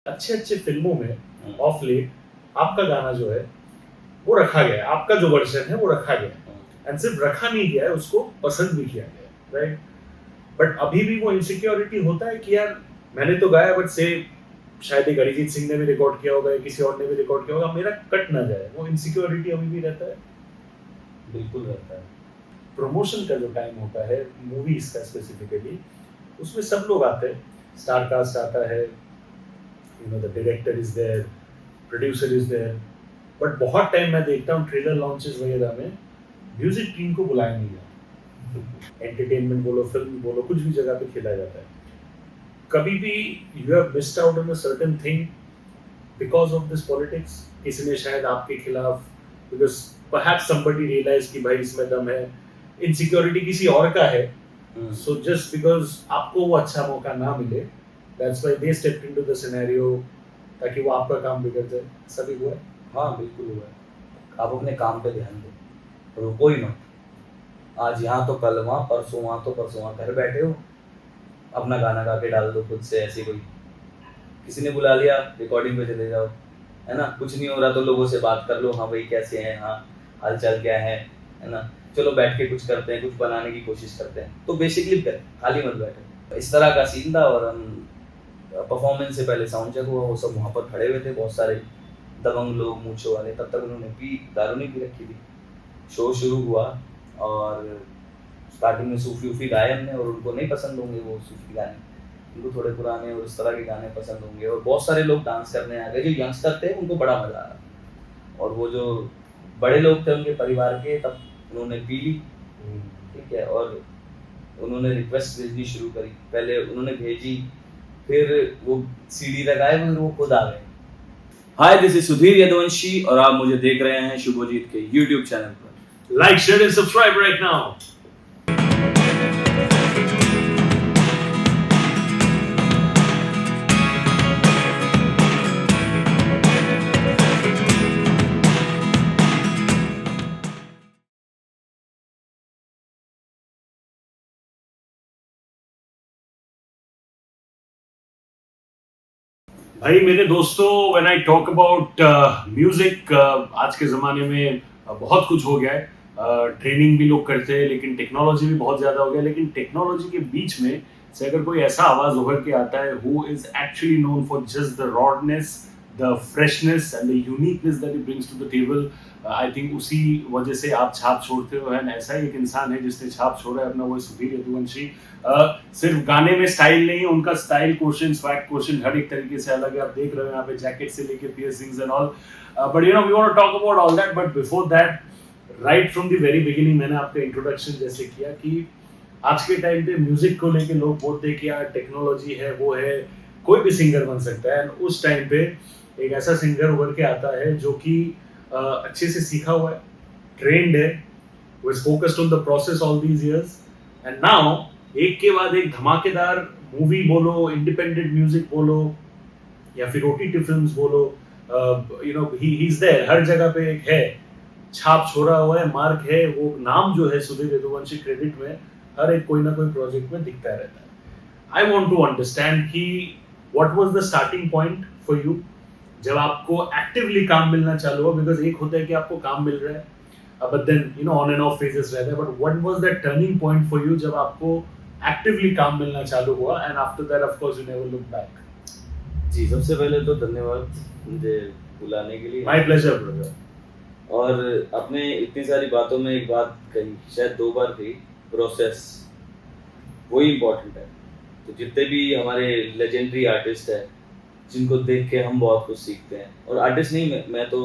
अच्छे अच्छे फिल्मों में ऑफ लेट आपका गाना जो है वो रखा गया है, आपका जो वर्जन है वो रखा गया है, एंड सिर्फ रखा नहीं गया है, उसको पसंद भी किया गया है, राइट? बट अभी भी वो इनसिक्योरिटी होता है कि यार मैंने तो गाया, बट से शायद एक अरिजीत सिंह ने भी रिकॉर्ड किया होगा या किसी और ने भी रिकॉर्ड किया होगा, मेरा कट ना जाए, वो इनसिक्योरिटी अभी भी रहता है। बिल्कुल रहता है। प्रमोशन का जो टाइम होता है मूवीज का स्पेसिफिकली, उसमें सब लोग आते हैं, स्टार कास्ट आता है, you know the director is there, producer is there, but बहुत टाइम मैं देखता हूँ ट्रेलर लॉन्चेस वगैरह में म्यूजिक टीम को बुलाया नहीं जाता। एंटरटेनमेंट बोलो, फिल्म बोलो, कुछ भी जगह पे खेला जाता है। कभी भी you have missed out on a certain thing because of this politics? किसी ने शायद आपके खिलाफ, बिकॉज परहैप्स समबडी रियलाइज कि भाई इसमें दम है, इनसिक्योरिटी किसी और का है, सो जस्ट बिकॉज आपको वो अच्छा मौका ना मिले, that's why they stepped into the scenario, ताकि वो आपका काम बिगड़ जाए। सभी हुआ है। हाँ बिल्कुल हुआ है। आप अपने काम पे ध्यान दो, रुको ही मत। आज यहाँ तो कल वहाँ, परसों वहाँ तो परसों वहाँ, घर बैठे हो अपना गाना गा के डाल दो खुद से। ऐसे कोई किसी ने बुला लिया रिकॉर्डिंग पे चले जाओ, है ना? कुछ नहीं हो रहा तो लोगों से बात कर लो, हाँ भाई कैसे हैं, हाँ हाल चाल क्या है ना? चलो बैठ के कुछ करते हैं, कुछ बनाने की कोशिश करते हैं। तो बेसिकली खाली मत बैठो। इस तरह का सीन था। और हम परफॉर्मेंस से पहले साउंड चेक हुआ, वो सब वहाँ पर खड़े हुए थे बहुत सारे दबंग लोग, मूंछों वाले। तब तक उन्होंने दारू नहीं पी रखी थी। शो शुरू हुआ और स्टार्टिंग में सूफी वूफी गाए हमने, और उनको नहीं पसंद होंगे वो सूफी गाने, उनको थोड़े पुराने और उस तरह के गाने पसंद होंगे। और बहुत सारे लोग डांस करने आ गए, जो यंगस्टर थे उनको बड़ा मजा आ रहा। और वो जो बड़े लोग थे उनके परिवार के, तब उन्होंने पी ली, ठीक है, और उन्होंने रिक्वेस्ट भेजनी शुरू करी। पहले उन्होंने भेजी, फिर वो सीडी लगाए, फिर वो खुद आ गए। हाय, दिस इज सुधीर यदुवंशी और आप मुझे देख रहे हैं शुभजीत के यूट्यूब चैनल पर। Like, share and subscribe right now. भाई मेरे दोस्तों, when I talk about music, आज के ज़माने में बहुत कुछ हो गया है। ट्रेनिंग भी लोग करते हैं, लेकिन टेक्नोलॉजी भी बहुत ज़्यादा हो गया। लेकिन टेक्नोलॉजी के बीच में से अगर कोई ऐसा आवाज़ उभर के आता है who is actually known for just the rawness, the freshness and the uniqueness that he brings to the table, I think उसी वजह से आप छाप छोड़ते हो। एंड ऐसा ही एक इंसान है जिसने छाप छोड़ा है अपना, वो सुधीर यदुवंशी। सिर्फ गाने में स्टाइल नहीं, उनका स्टाइल क्वेश्चन, स्वैग क्वेश्चन हर एक तरीके से अलग है। आप देख रहे हो यहाँ पे जैकेट से लेके piercings and all, but you know we want to talk about all that. But before that, right from the very beginning, मैंने आपका इंट्रोडक्शन जैसे किया कि आज के टाइम पे म्यूजिक को लेके लोग बोलते हैं कि यार टेक्नोलॉजी है, वो है, कोई भी सिंगर बन सकता है। एंड उस टाइम पे एक ऐसा सिंगर उभर के आता है जो कि अच्छे से सीखा हुआ है, ट्रेंड है, वो is focused on the process all these years, and now एक के बाद एक धमाकेदार मूवी बोलो, इंडिपेंडेंट म्यूजिक बोलो, या फिर ओटीटी फिल्म्स बोलो, you know he is there, हर जगह पे एक है, छाप छोड़ा हुआ है, मार्क है, वो नाम जो है सुधीर यदुवंशी क्रेडिट में हर एक कोई ना कोई प्रोजेक्ट में दिखता रहता है। आई वांट टू अंडरस्टैंड कि what was the starting point for you जब आपको एक्टिवली काम मिलना चालू हुआ? बिकॉज एक होता है कि आपको काम मिल रहा है, but then you know on and off phases रहते हैं, but what was that turning point for you जब आपको एक्टिवली काम मिलना चालू हुआ, and after that of course you never look back? जी, सबसे पहले तो धन्यवाद मुझे बुलाने के लिए। My pleasure brother। और आपने इतनी सारी बातों में एक बात कही, शायद 2 बार कही, प्रोसेस, वही इम्पोर्टेंट है। तो जितने भी हमारे लेजेंडरी आर्टिस्ट हैं जिनको देख के हम बहुत कुछ सीखते हैं, और आर्टिस्ट नहीं, मैं तो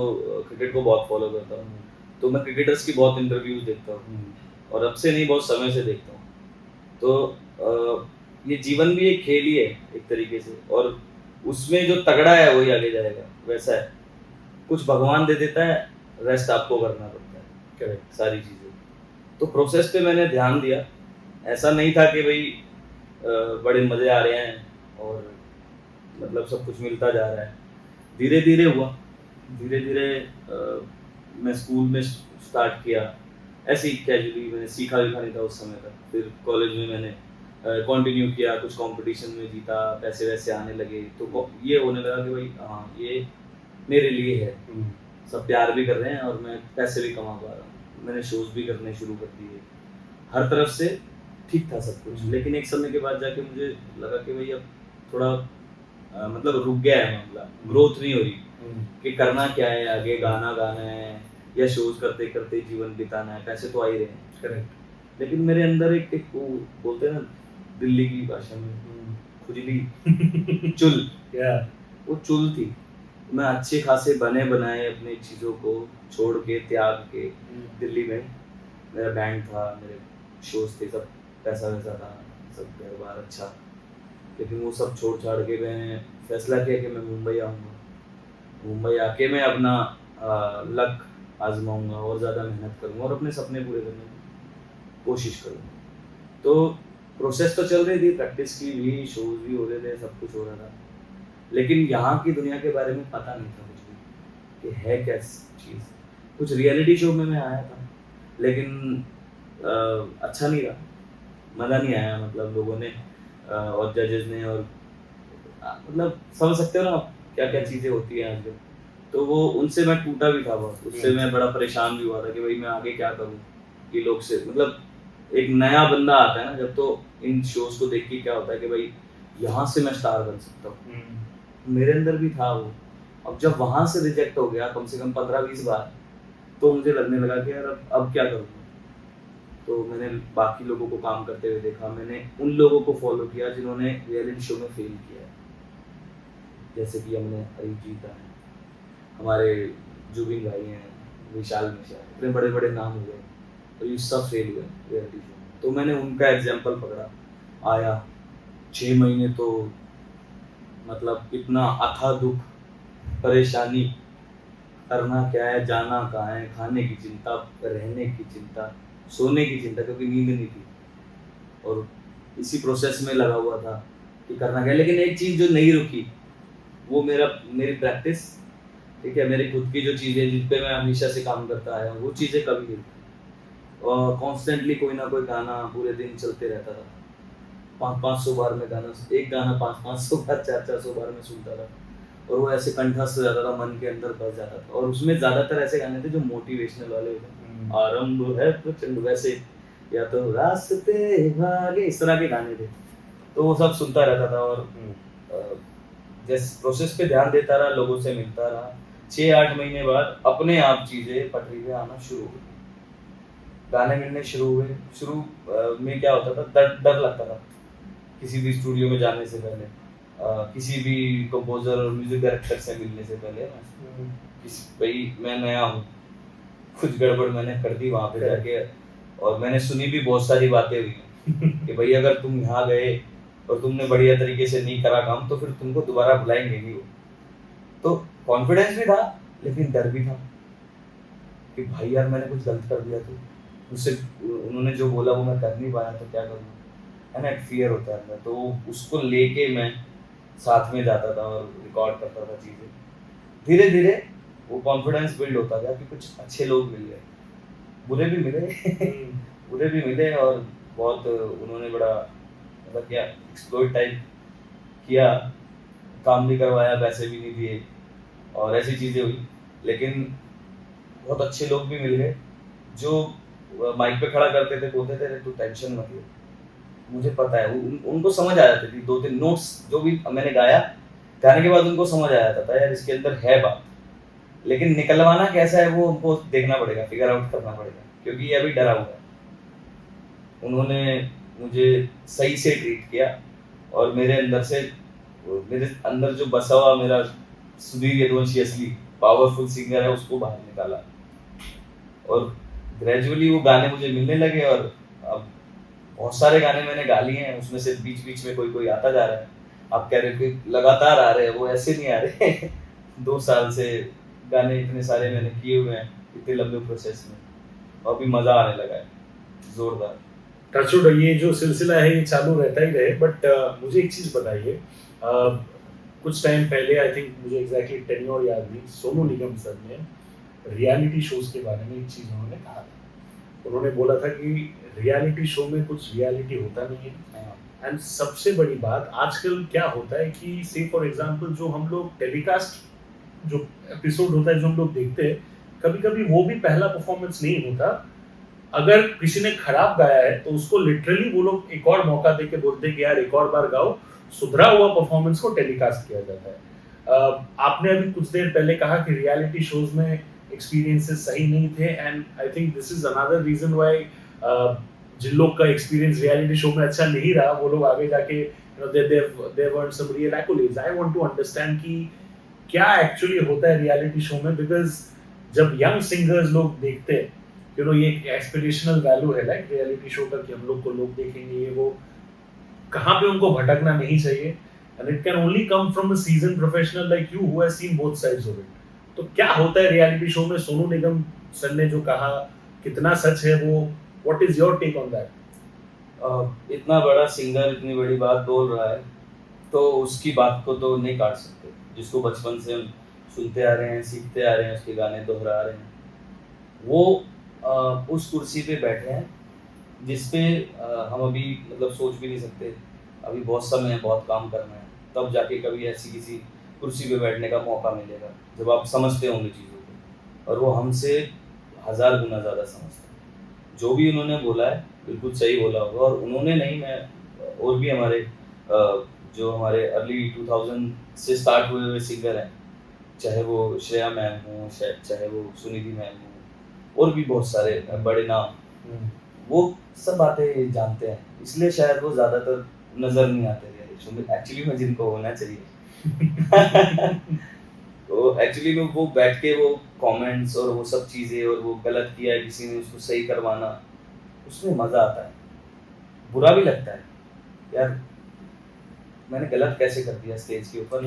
क्रिकेट को बहुत फॉलो करता हूँ, तो मैं क्रिकेटर्स की बहुत इंटरव्यूज देखता हूँ, और अब से नहीं बहुत समय से देखता हूँ। तो ये जीवन भी एक खेल ही है एक तरीके से, और उसमें जो तगड़ा है वही आगे जाएगा, वैसा है। कुछ भगवान दे देता है, रेस्ट आपको करना पड़ता है। करेक्ट। सारी चीज़ें तो प्रोसेस पे मैंने ध्यान दिया। ऐसा नहीं था कि भाई बड़े मज़े आ रहे हैं और मतलब सब कुछ मिलता जा रहा है। धीरे धीरे हुआ, धीरे धीरे मैं स्कूल में स्टार्ट किया, ऐसे ही कैजुअली। मैंने सीखा भी नहीं था उस समय तक। फिर कॉलेज में मैंने कंटिन्यू किया, कुछ कंपटीशन में जीता, पैसे वैसे आने लगे, तो ये होने लगा कि भाई हाँ ये मेरे लिए है, सब प्यार भी कर रहे हैं और मैं पैसे भी कमा पा रहा हूँ। मैंने शोज भी करने शुरू कर दिए, हर तरफ से ठीक था सब कुछ। लेकिन एक समय के बाद जाके मुझे लगा कि भाई अब थोड़ा मतलब रुक गया है मामला, ग्रोथ नहीं हो रही कि करना क्या है आगे, गाना गाना है या शोज करते करते जीवन बिताना है, पैसे तो आ ही रहे हैं। करेक्ट। लेकिन मेरे अंदर एक वो बोलते हैं ना दिल्ली की भाषा में खुजली चुल, वो चुल थी। मैं अच्छे खासे बने बनाए अपनी चीज़ों को छोड़ के त्याग के दिल्ली में, मेरा बैंड था, मेरे शोज थे, सब पैसा वैसा था, सब घर बार अच्छा, लेकिन वो सब छोड़ छाड़ के मैंने फैसला किया कि मैं मुंबई आऊँगा। मुंबई आके मैं अपना लक आजमाऊंगा और ज़्यादा मेहनत करूँगा और अपने सपने पूरे करने की कोशिश करूँगा। तो प्रोसेस तो चल रही थी, प्रैक्टिस की भी, शोज भी हो रहे थे, सब कुछ हो रहा था, लेकिन यहाँ की दुनिया के बारे में पता नहीं था कुछ भी कि है क्या चीज़। कुछ रियलिटी शो में मैं आया था, लेकिन अच्छा नहीं रहा, मज़ा नहीं आया, मतलब लोगों ने और जजेस ने और मतलब समझ सकते हो ना आप क्या क्या चीज़ें होती हैं आजकल। तो वो उनसे मैं टूटा भी था बहुत, उससे मैं बड़ा परेशान भी हुआ था कि भाई मैं आगे क्या करूँ, ये लोग से मतलब एक नया बंदा आता है ना जब, तो इन शोज को देख के क्या होता है कि भाई यहाँ से मैं स्टार बन सकता हूँ। मेरे अंदर भी था वो। अब जब वहाँ से रिजेक्ट हो गया कम से कम 15-20 बार, तो मुझे लगने लगा कि यार अब क्या करूँ। तो मैंने बाकी लोगों को काम करते हुए देखा, मैंने उन लोगों को फॉलो किया जिन्होंने रियलिटी शो में फेल किया है, जैसे कि हमने अरिजीत है, हमारे जुबिन भाई हैं, विशाल मिश्रा, इतने बड़े बड़े नाम हुए और ये सब फेल हुए रियलिटी शो में। तो मैंने उनका एग्जाम्पल पकड़ा, आया 6 महीने तो मतलब इतना अथाह दुख, परेशानी, करना क्या है, जाना कहाँ है, खाने की चिंता, रहने की चिंता, सोने की चिंता, क्योंकि नींद नहीं थी और इसी प्रोसेस में लगा हुआ था कि करना क्या। लेकिन एक चीज़ जो नहीं रुकी वो मेरी प्रैक्टिस, ठीक है, मेरी खुद की जो चीज़ें जिन पे मैं हमेशा से काम करता आया हूँ, वो चीज़ें कभी नहीं रुकी। और कॉन्स्टेंटली कोई ना कोई गाना पूरे दिन चलते रहता था, 500-500 बार में गाना, एक गाना 500-500 बार, 400-400 बार में सुनता था और वो ऐसे कंठस्थ हो जाता था, मन के अंदर बस जाता था। और उसमें ज़्यादातर ऐसे गाने थे जो मोटिवेशनल वाले होते हैं, आरंभ है प्रचंड वैसे, या तो रास्ते भागे, इस तरह के गाने थे। तो वो सब सुनता रहता था और जिस प्रोसेस पे ध्यान देता रहा, लोगों से मिलता रहा, 6-8 महीने बाद अपने आप चीज़ें पटरी पे आना शुरू हो गई, गाने मिलने शुरू हुए। शुरू में क्या होता था, डर लगता था किसी भी स्टूडियो में जाने से पहले, किसी भी कंपोजर और म्यूजिक डायरेक्टर से मिलने से पहले, भाई मैं नया हूँ, कुछ गड़बड़ मैंने कर दी वहाँ पे जाके, और मैंने सुनी भी बहुत सारी बातें हुई कि भाई अगर तुम यहाँ गए और तुमने बढ़िया तरीके से नहीं करा काम तो फिर तुमको दोबारा बुलाएंगे नहीं वो। तो कॉन्फिडेंस भी था लेकिन डर भी था कि भाई यार मैंने कुछ गलत कर दिया तो मुझसे उन्होंने जो बोला वो मैं कर नहीं पाया तो क्या करूँ, है ना, एक फियर होता है अंदर। तो उसको लेके मैं साथ में जाता था और रिकॉर्ड करता था चीज़ें। धीरे धीरे वो कॉन्फिडेंस बिल्ड होता गया कि कुछ अच्छे लोग मिल गए, बुरे भी मिले बुरे भी मिले और बहुत उन्होंने बड़ा मतलब क्या एक्सप्लोइट टाइप किया, काम भी करवाया, पैसे भी नहीं दिए और ऐसी चीज़ें हुई। लेकिन बहुत अच्छे लोग भी मिल गए जो माइक पे खड़ा करते थे, बोलते थे तू टेंशन मत ले, मुझे पता है। उनको समझ आ जाती थी, 2-3 नोट्स जो भी मैंने गाया, गाने के बाद उनको समझ आ जाता था यार इसके अंदर है बात, लेकिन निकलवाना कैसा है वो उनको देखना पड़ेगा, फिगर आउट करना पड़ेगा, क्योंकि ये अभी डरा हुआ है। उन्होंने मुझे सही से ट्रीट किया और मेरे अंदर जो बसा हुआ मेरा सुधीर यदुवंशी असली पावरफुल सिंगर है उसको बाहर निकाला और ग्रेजुअली वो गाने मुझे मिलने लगे। और अब बहुत सारे गाने मैंने गा लिए हैं, उसमें से बीच बीच में कोई कोई आता जा रहा है। आप कह रहे थे लगातार आ रहे हैं, वो ऐसे नहीं आ रहे 2 साल से गाने इतने सारे मैंने किए हुए हैं इतने लंबे प्रोसेस में, और अभी मजा आने लगा है जोरदार। टचवुड, ये जो सिलसिला है ये चालू रहता ही रहे। बट मुझे एक चीज़ बताइए, कुछ टाइम पहले आई थिंक मुझे एग्जैक्टली टेन्योर याद नहीं, सोनू निगम सर ने रियलिटी शोज के बारे में एक चीज़ उन्होंने कहा था। उन्होंने बोला था कि रियलिटी शो में कुछ रियलिटी होता नहीं है, एंड सबसे बड़ी बात आजकल क्या होता है कि से फॉर एग्जांपल जो हम लोग टेलीकास्ट जो एपिसोड होता है जो हम लोग देखते हैं, कभी कभी वो भी पहला परफॉर्मेंस नहीं होता। अगर किसी ने खराब गाया है तो उसको लिटरली वो लोग एक और मौका देके बोलते हैं कि यार एक और बार गाओ, सुधरा हुआ परफॉर्मेंस को टेलीकास्ट किया जाता है। आपने अभी कुछ देर पहले कहा कि रियलिटी शोज में एक्सपीरियंसेस सही नहीं थे, and I think this is another reason why जिन लोग का एक्सपीरियंस रियलिटी शो में अच्छा नहीं रहा वो लोग आगे जाके they earn some real accolades. I want to understand कि क्या एक्चुअली होता है रियलिटी शो में, बिकॉज जब यंग सिंगर्स लोग देखते हैं, ये एक एस्पिरेशनल वैल्यू है लाइक रियलिटी शो का कि हम लोग को लोग देखेंगे, ये वो, कहाँ पे उनको भटकना नहीं चाहिए। And it can only come from a season professional like you who has seen both sides of it. तो क्या होता है रियलिटी शो में, सोनू निगम सर ने जो कहा कितना सच है वो, what is your take on that? इतना बड़ा सिंगर इतनी बड़ी बात बोल रहा है तो उसकी बात को तो नहीं काट सकते, जिसको बचपन से हम सुनते आ रहे हैं, सीखते आ रहे हैं, उसके गाने दोहरा रहे हैं। वो उस कुर्सी पे बैठे हैं जिस पे हम अभी मतलब सोच भी नहीं सकते। अभी बहुत समय है, बहुत काम करना है, तब जाके कभी ऐसी किसी कुर्सी पे बैठने का मौका मिलेगा जब आप समझते होंगे चीज़ों को। और वो हमसे 1000 गुना ज़्यादा समझते हैं। जो भी उन्होंने बोला है बिल्कुल सही बोला होगा। और उन्होंने नहीं, मैं और भी हमारे जो हमारे अर्ली 2000 से स्टार्ट हुए हुए सिंगर हैं, चाहे वो श्रेया मैम हो, चाहे वो सुनिधि मैम हो, और भी बहुत सारे बड़े नाम, वो सब बातें जानते हैं, इसलिए शायद वो ज़्यादातर नज़र नहीं आते रियलिटी शो में एक्चुअली में जिनको होना चाहिए। तो एक्चुअली में वो बैठ के वो कमेंट्स और वो सब चीज़ें, और वो गलत किया है किसी ने उसको सही करवाना, उसमें मज़ा आता है। बुरा भी लगता है यार, मैंने गलत कैसे कर दिया स्टेज के ऊपर,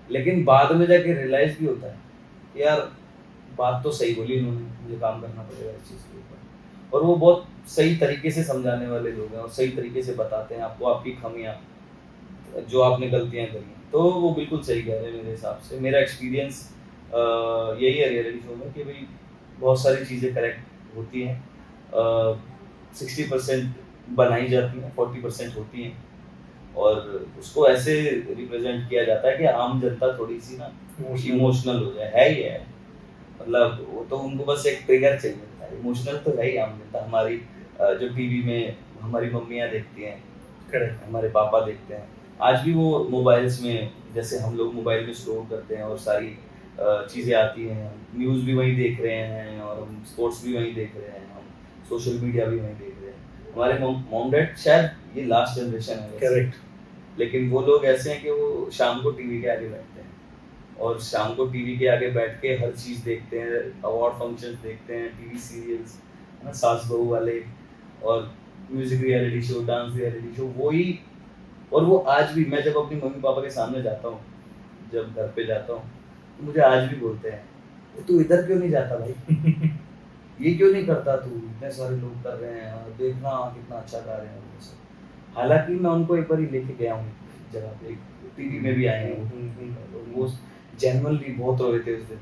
लेकिन बाद में जाके रियलाइज भी होता है कि यार बात तो सही बोली इन्होंने, मुझे काम करना पड़ेगा इस चीज़ के ऊपर। और वो बहुत सही तरीके से समझाने वाले लोग हैं और सही तरीके से बताते हैं आपको आपकी खामियां, जो आपने गलतियां करी हैं। तो वो बिल्कुल सही कह रहे हैं मेरे हिसाब से। मेरा एक्सपीरियंस यही है रियलिटी शो में कि भाई बहुत सारी चीज़ें करेक्ट होती हैं, 60% बनाई जाती हैं, 40% होती हैं, और उसको ऐसे रिप्रेजेंट किया जाता है कि आम जनता थोड़ी सी ना इमोशनल हो जाए। है ही है, मतलब वो तो उनको बस एक ट्रिगर चाहिए होता है। इमोशनल तो है ही आम जनता हमारी। जो टीवी में हमारी मम्मियाँ देखती हैं, करेक्ट, हमारे पापा देखते हैं, आज भी वो मोबाइल्स में, जैसे हम लोग मोबाइल में स्क्रॉल करते हैं और सारी चीज़ें आती हैं, न्यूज़ भी वहीं देख रहे हैं और हम स्पोर्ट्स भी वहीं देख रहे हैं, हम सोशल मीडिया भी वहीं देख रहे हैं। हमारे मॉम डैड शायद ये लास्ट जनरेशन है वैसे, करेक्ट। लेकिन वो लोग ऐसे हैं कि वो शाम को टीवी के आगे बैठते हैं और शाम को टीवी के आगे बैठ के हर चीज़ देखते हैं, अवार्ड फंक्शंस देखते हैं, टीवी सीरियल्स, है ना, सास बहू वाले, और music reality show, dance reality show, वही। और वो आज भी, मैं जब अपनी मम्मी पापा के सामने जाता हूँ, जब घर पे जाता हूँ, तो मुझे आज भी बोलते हैं, तू इधर क्यों नहीं जाता भाई, ये क्यों नहीं करता तू, इतने सारे लोग कर रहे हैं और देखना कितना अच्छा गा रहे हैं वो सब। हालांकि मैं उनको एक बार ही लेके गया हूँ जगह पे, टीवी में भी आए हैं वो जेन्युइनली बहुत रोए थे उस दिन।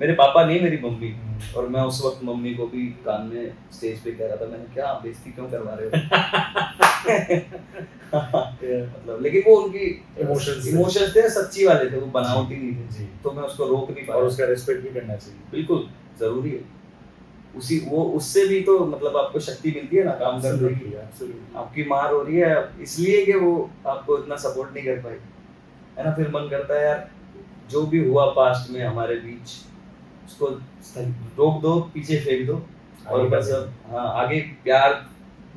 मेरे पापा नहीं, मेरी मम्मी। और मैं उस वक्त मम्मी को भी कान में स्टेज पे कह रहा था, मैंने क्या बेइज्जती क्यों करवा रहे हो। मतलब लेकिन वो उनकी इमोशंस थे, सच्ची वाले थे, वो बनावटी नहीं थे, तो मैं उसको रोक नहीं पाया। और उसका रिस्पेक्ट भी करना चाहिए, बिल्कुल जरूरी है। उससे भी तो मतलब आपको शक्ति मिलती है ना काम करने की। आपकी मार हो रही है इसलिए कि वो आपको इतना सपोर्ट नहीं कर पाई, है ना, फिर मन करता है यार जो भी हुआ पास्ट में हमारे बीच, उसको रोक दो, पीछे फेंक दो, और बस अब हाँ आगे प्यार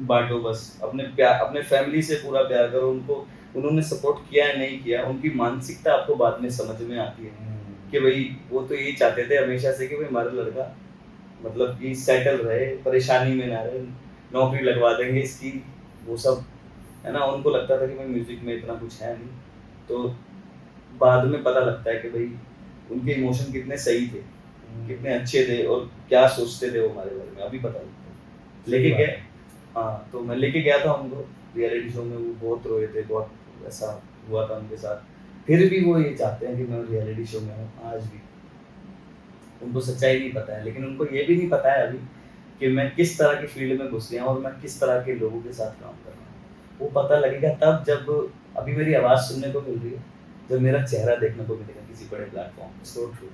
बांटो, बस अपने फैमिली से पूरा प्यार करो। उनको उन्होंने सपोर्ट किया है नहीं किया, उनकी मानसिकता आपको बाद में समझ में आती है कि भाई वो तो यही चाहते थे हमेशा से कि भाई हमारा लड़का मतलब कि सेटल रहे, परेशानी में ना रहे, नौकरी लगवा देंगे इसकी, वो सब, है ना। उनको लगता था कि भाई म्यूजिक में इतना कुछ है नहीं। तो बाद में पता लगता है कि भाई उनके इमोशन कितने सही थे, कितने अच्छे थे, और क्या सोचते थे वो हमारे बारे में, अभी पता लगता है। लेके गए, हाँ, तो मैं लेके गया था उनको रियलिटी शो में, वो बहुत रोए थे, बहुत ऐसा हुआ था उनके साथ। फिर भी वो ये चाहते हैं कि मैं रियलिटी शो में हूँ आज भी। उनको सच्चाई नहीं पता है, लेकिन उनको ये भी नहीं पता है अभी कि मैं किस तरह की फील्ड में घुस गया हूँ और मैं किस तरह के लोगों के साथ काम कर रहा हूँ। वो पता लगेगा तब जब अभी मेरी आवाज़ सुनने को मिल रही है, जब मेरा चेहरा देखने को मिलेगा किसी बड़े प्लेटफ़ॉर्म पे। So true.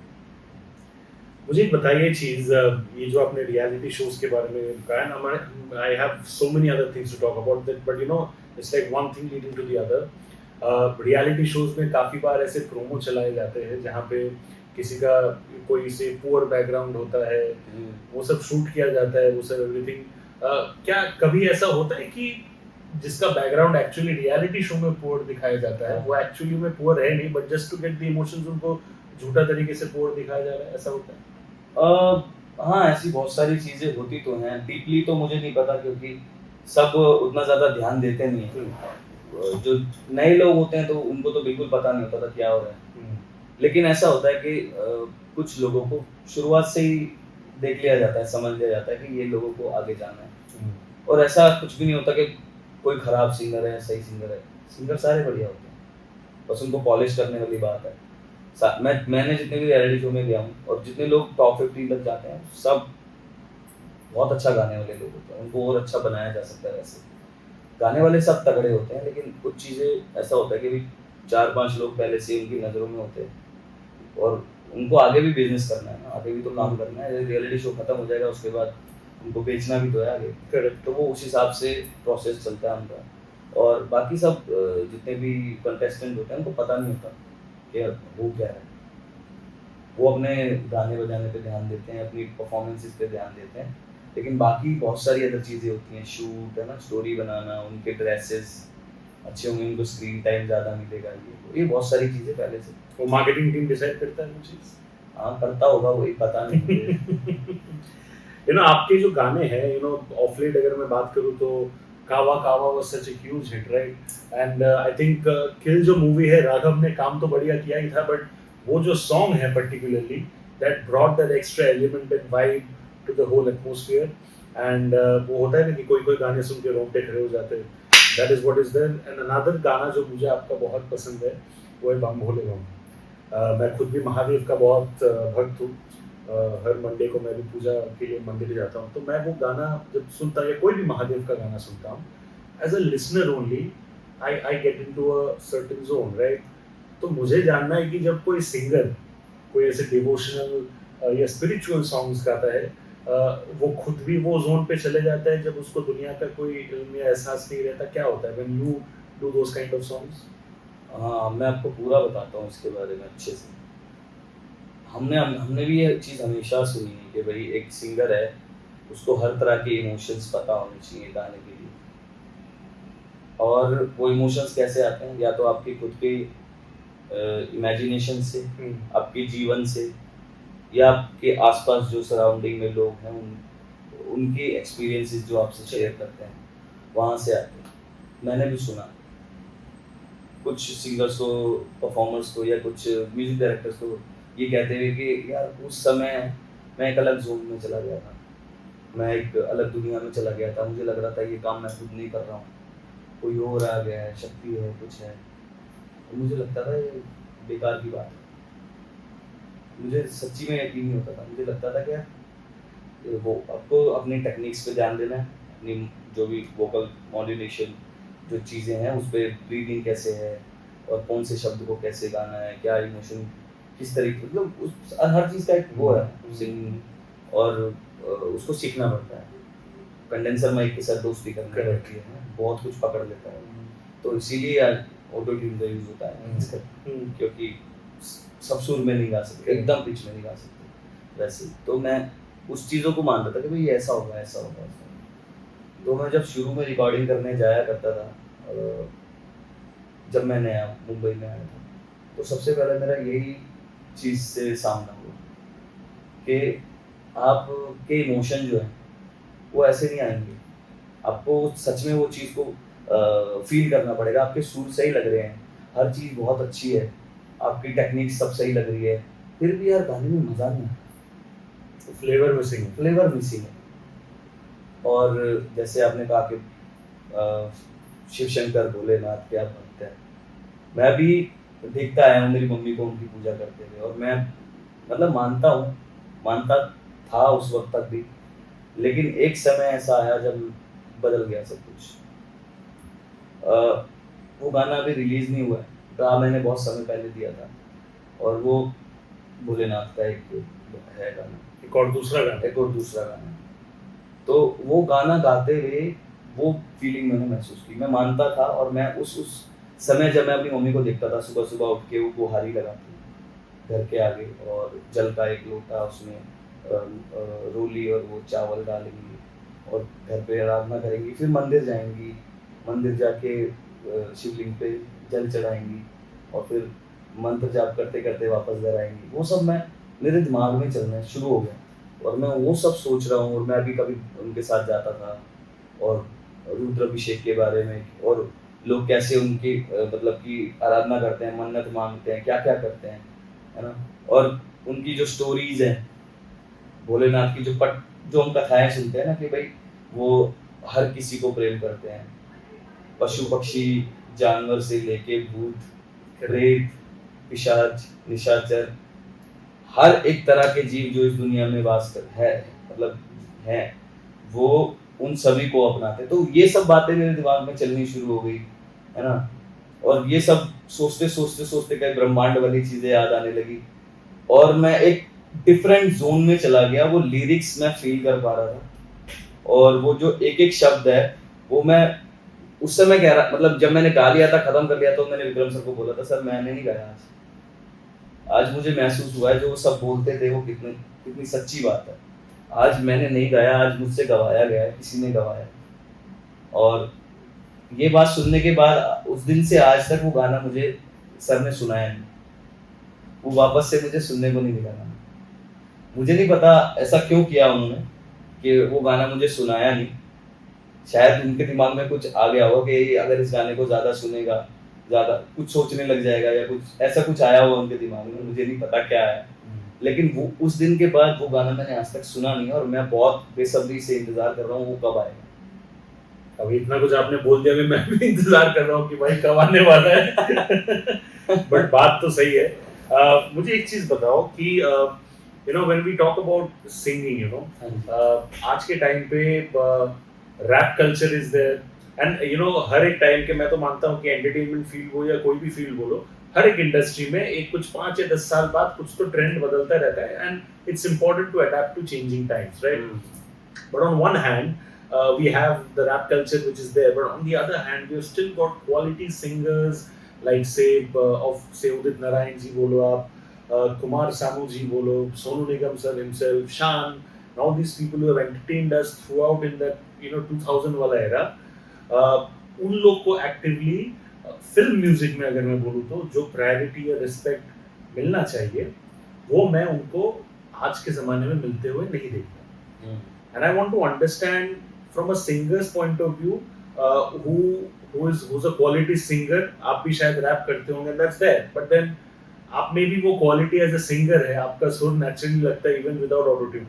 मुझे एक बताइए चीज़, ये जो आपने रियलिटी शोज़ के बारे में कहा है ना, मैं I have so many other things to talk about that, but you know it's like one thing leading to the other. Reality shows में काफ़ी बार ऐसे प्रोमो चलाए जाते हैं जहाँ पे किसी का कोई से पुअर बैकग्राउंड होता है, वो सब शूट किया जाता है, वो सब एवरीथिंग। क्या कभी ऐसा होता है कि जिसका बैकग्राउंड एक्चुअली रियलिटी शो में पुअर दिखाया जाता है, वो एक्चुअली में पुअर है नहीं, but just to get the emotions उनको झूठा तरीके से पुअर दिखाया जा रहा है, ऐसा होता है? हाँ, ऐसी बहुत सारी चीज़ें होती तो हैं, डीपली तो मुझे नहीं पता क्योंकि सब उतना ज़्यादा ध्यान देते नहीं हैं। जो नए लोग होते हैं तो उनको तो बिल्कुल पता नहीं होता था क्या हो रहा है। लेकिन ऐसा होता है कि कुछ लोगों को शुरुआत से ही देख लिया जाता है, समझ लिया जाता है कि ये लोगों को आगे जाना है। और ऐसा कुछ भी नहीं होता कि कोई खराब सिंगर है, सही सिंगर है। सिंगर सारे बढ़िया होते हैं, बस उनको पॉलिश करने वाली बात है। मैंने जितने भी रियलिटी शो में गया हूँ और जितने लोग टॉप 15 तक जाते हैं, सब बहुत अच्छा गाने वाले लोग होते हैं, उनको और अच्छा बनाया जा सकता है वैसे। गाने वाले सब तगड़े होते हैं, लेकिन कुछ चीज़ें ऐसा होता है कि 4-5 लोग पहले से उनकी नज़रों में होते हैं और उनको आगे भी बिज़नेस करना है ना, आगे भी तो काम करना है। रियलिटी शो खत्म हो जाएगा, उसके बाद उनको बेचना भी तो है आगे। करेक्ट। तो वो उस हिसाब से प्रोसेस चलता है उनका। और बाकी सब जितने भी कंटेस्टेंट होते हैं, उनको पता नहीं होता कि वो क्या है। वो अपने गाने बजाने पे ध्यान देते हैं, अपनी परफॉर्मेंसेस पे ध्यान देते हैं, लेकिन बाकी बहुत सारी अदर चीज़ें होती हैं, शूट है ना, स्टोरी बनाना, उनके ड्रेसेस अच्छे होंगे, उनको स्क्रीन टाइम ज़्यादा मिलेगा, ये बहुत सारी चीज़ें पहले से। वो मार्केटिंग टीम डिसाइड करता है वो चीज़। हाँ, करता होगा, वही पता नहीं मुझे। यू नो आपके जो गाने हैं, यू नो ऑफ लेट अगर मैं बात करूँ तो Kaavaalaa Kaavaalaa was such a huge hit, right? And I think Kill जो मूवी है, राघव ने काम तो बढ़िया किया ही था, बट वो जो सॉन्ग है particularly, that brought that extra element and vibe to the whole atmosphere. And वो होता है ना कि कोई कोई गाने सुन के रोंगटे खड़े हो जाते हैं। That is what is there. And another गाना जो मुझे आपका बहुत पसंद है, वो है बम भोले बम। मैं खुद भी महादेव का बहुत भक्त हूँ। हर मंडे को मैं भी पूजा के लिए मंदिर जाता हूँ, तो मैं वो गाना जब सुनता या कोई भी महादेव का गाना सुनता हूँ, as a listener only I get into a certain zone, right? तो मुझे जानना है कि जब कोई सिंगर कोई ऐसे डिवोशनल या स्पिरिचुअल सॉन्ग्स गाता है, वो खुद भी वो जोन पे चले जाता है जब उसको दुनिया का कोई इल्म या एहसास नहीं रहता, क्या होता है when you do those kind of songs? हाँ, मैं आपको पूरा बताता हूँ इसके बारे में अच्छे से। हमने भी ये चीज़ हमेशा सुनी है कि भाई एक सिंगर है, उसको हर तरह के इमोशंस पता होने चाहिए गाने के लिए। और वो इमोशंस कैसे आते हैं, या तो आपकी खुद की इमेजिनेशन से, आपके जीवन से, या आपके आसपास जो सराउंडिंग में लोग हैं उनके एक्सपीरियंसेस जो आपसे शेयर करते हैं, वहाँ से आते हैं। मैंने भी सुना कुछ सिंगर्स को, परफॉर्मर्स को, या कुछ म्यूजिक डायरेक्टर्स को ये कहते हुए कि यार उस समय मैं एक अलग जोन में चला गया था, मैं एक अलग दुनिया में चला गया था, मुझे लग रहा था ये काम मैं खुद नहीं कर रहा हूँ, कोई और आ गया है, शक्ति है, कुछ है। और मुझे लगता था ये बेकार की बात है, मुझे सच्ची में यकीन नहीं होता था। मुझे लगता था कि यार वो आपको अपनी टेक्निक्स पे ध्यान देना है, अपनी जो भी वोकल मॉड्यूलेशन जो चीज़ें हैं उस पर ब्रीदिंग कैसे है, और कौन से शब्द को कैसे गाना है, क्या इमोशन किस तरीके, मतलब उस हर चीज़ का एक वो है सिंगिंग। और उसको सीखना पड़ता है। कंडेंसर माइक के साथ दोस्ती करनी पड़ती है, बहुत कुछ पकड़ लेता है, तो इसीलिए ऑटो ट्यून का यूज़ होता है क्योंकि सब सुर में नहीं गा सकते, एकदम पिच में नहीं गा सकते वैसे। तो मैं उस चीज़ों को मानता था कि भाई ऐसा होगा, ऐसा होगा, ऐसा होगा। तो मैं जब शुरू में रिकॉर्डिंग करने जाया करता था, जब मैं नया मुंबई में आया था, तो सबसे पहले मेरा यही चीज़ से सामना हुआ कि आपके इमोशन जो है वो ऐसे नहीं आएंगे, आपको सच में वो चीज़ को फील करना पड़ेगा। आपके सुर सही लग रहे हैं, हर चीज़ बहुत अच्छी है, आपकी टेक्निक सब सही लग रही है, फिर भी यार गाने में मज़ा नहीं आता, फ्लेवर मिसिंग है। फ्लेवर मिसिंग है। और जैसे आपने कहा कि शिव शंकर भोलेनाथ क्या भक्त है, मैं भी देखता आया हूँ मेरी मम्मी को उनकी पूजा करते हुए, और मैं मतलब मानता था उस वक्त तक भी, लेकिन एक समय ऐसा आया जब बदल गया सब कुछ। वो गाना अभी रिलीज़ नहीं हुआ है, गा मैंने बहुत समय पहले दिया था और वो भोलेनाथ का एक है गाना, एक और दूसरा गाना। एक और दूसरा गाना। तो वो गाना गाते हुए वो फीलिंग मैंने महसूस की। मैं मानता था और मैं उस समय जब मैं अपनी मम्मी को देखता था सुबह-सुबह उठ के वो बुहारी लगाती घर के आगे और जल का एक लोटा उसमें रोली और वो चावल डालेंगी और घर पे आराधना करेंगी, फिर मंदिर जाएँगी, मंदिर जाके शिवलिंग पे जल चढ़ाएँगी और फिर मंत्र जाप करते-करते वापस घर आएँगी। वो सब मैं मेरे दिमाग में चलना शुरू हो गया और मैं वो सब सोच रहा हूँ और मैं भी कभी उनके साथ जाता था और रुद्राभिषेक के बारे में और लोग कैसे उनकी मतलब कि आराधना करते हैं, मन्नत माँगते हैं, क्या-क्या करते हैं, है ना? और उनकी जो स्टोरीज़ हैं, भोलेनाथ की जो हम कथाएँ सुनते हैं ना कि भई वो हर किसी को प्रेम करते हैं। पशु-पक्षी, जानवर से लेके भूत, प्रेत, पिशाच, निशाचर, हर एक तरह के जीव जो इस दुनिया में वास कर है मतलब हैं, वो उन सभी को अपनाते हैं। तो ये सब बातें मेरे दिमाग में चलनी शुरू हो गई, है ना? और ये सब सोचते कहीं ब्रह्मांड वाली चीज़ें याद आने लगी और मैं एक डिफरेंट ज़ोन में चला गया। वो लिरिक्स मैं फ़ील कर पा रहा था और वो जो एक-एक शब्द है, वो मैं उस समय कह रहा मतलब जब मैंने गा लिया था, खत्म कर लिया तो मैंने विक्रम सर को बोला था, "सर मैंने नहीं गाया आज। आज मुझे महसूस हुआ है जो वो सब बोलते थे वो कितनी कितनी सच्ची बात है। आज मैंने नहीं गाया, आज मुझसे गवाया गया है, किसी ने गवाया है।" और ये बात सुनने के बाद उस दिन से आज तक वो गाना मुझे सर ने सुनाया नहीं। वो वापस से मुझे सुनने को नहीं मिला गाना। मुझे नहीं पता ऐसा क्यों किया उन्होंने कि वो गाना मुझे सुनाया नहीं। शायद उनके दिमाग में कुछ आ गया होगा कि अगर इस गाने को ज़्यादा सुनेगा, ज़्यादा कुछ सोचने लग जाएगा या कुछ ऐसा कुछ आया होगा उनके दिमाग में, मुझे नहीं पता क्या है। लेकिन वो उस दिन के बाद वो गाना मैंने आज तक सुना नहीं और मैं बहुत बेसब्री से इंतज़ार कर रहा हूँ वो कब आएगा। अभी इतना कुछ आपने बोल दिया कि मैं भी इंतजार कर रहा हूँ कि भाई कब आने वाला है। बट बात तो सही है। मुझे एक चीज बताओ कि when we talk about singing हाँ जी। आज के टाइम पे rap culture is there and हर एक टाइम के मैं तो मानता हूँ कि एंटरटेनमेंट फील्ड हो या कोई भी फील्ड बोलो, हर एक इंडस्ट्री में एक कुछ 5 या 10 साल बाद कुछ तो ट्रेंड बदलता रहता है and it's important to adapt to changing times, right? But on one hand, we have the rap culture which is there, but on the other hand, we've still got quality singers like say Udit Narayan ji bolo aap, Kumar Sanu ji bolo, Sonu Nigam sir himself, Shan, and all these people who have entertained us throughout in that 2000 wala era. उन लोग को actively film music में अगर मैं बोलूँ तो जो priority या रिस्पेक्ट मिलना चाहिए वो मैं उनको आज के ज़माने में मिलते हुए नहीं देखता। And I want to understand from a singer's point of view, who's a quality singer. आप भी शायद रैप करते होंगे, that's there. But then आप में भी वो quality as a singer है, आपका सुर naturally लगता है even without autotune.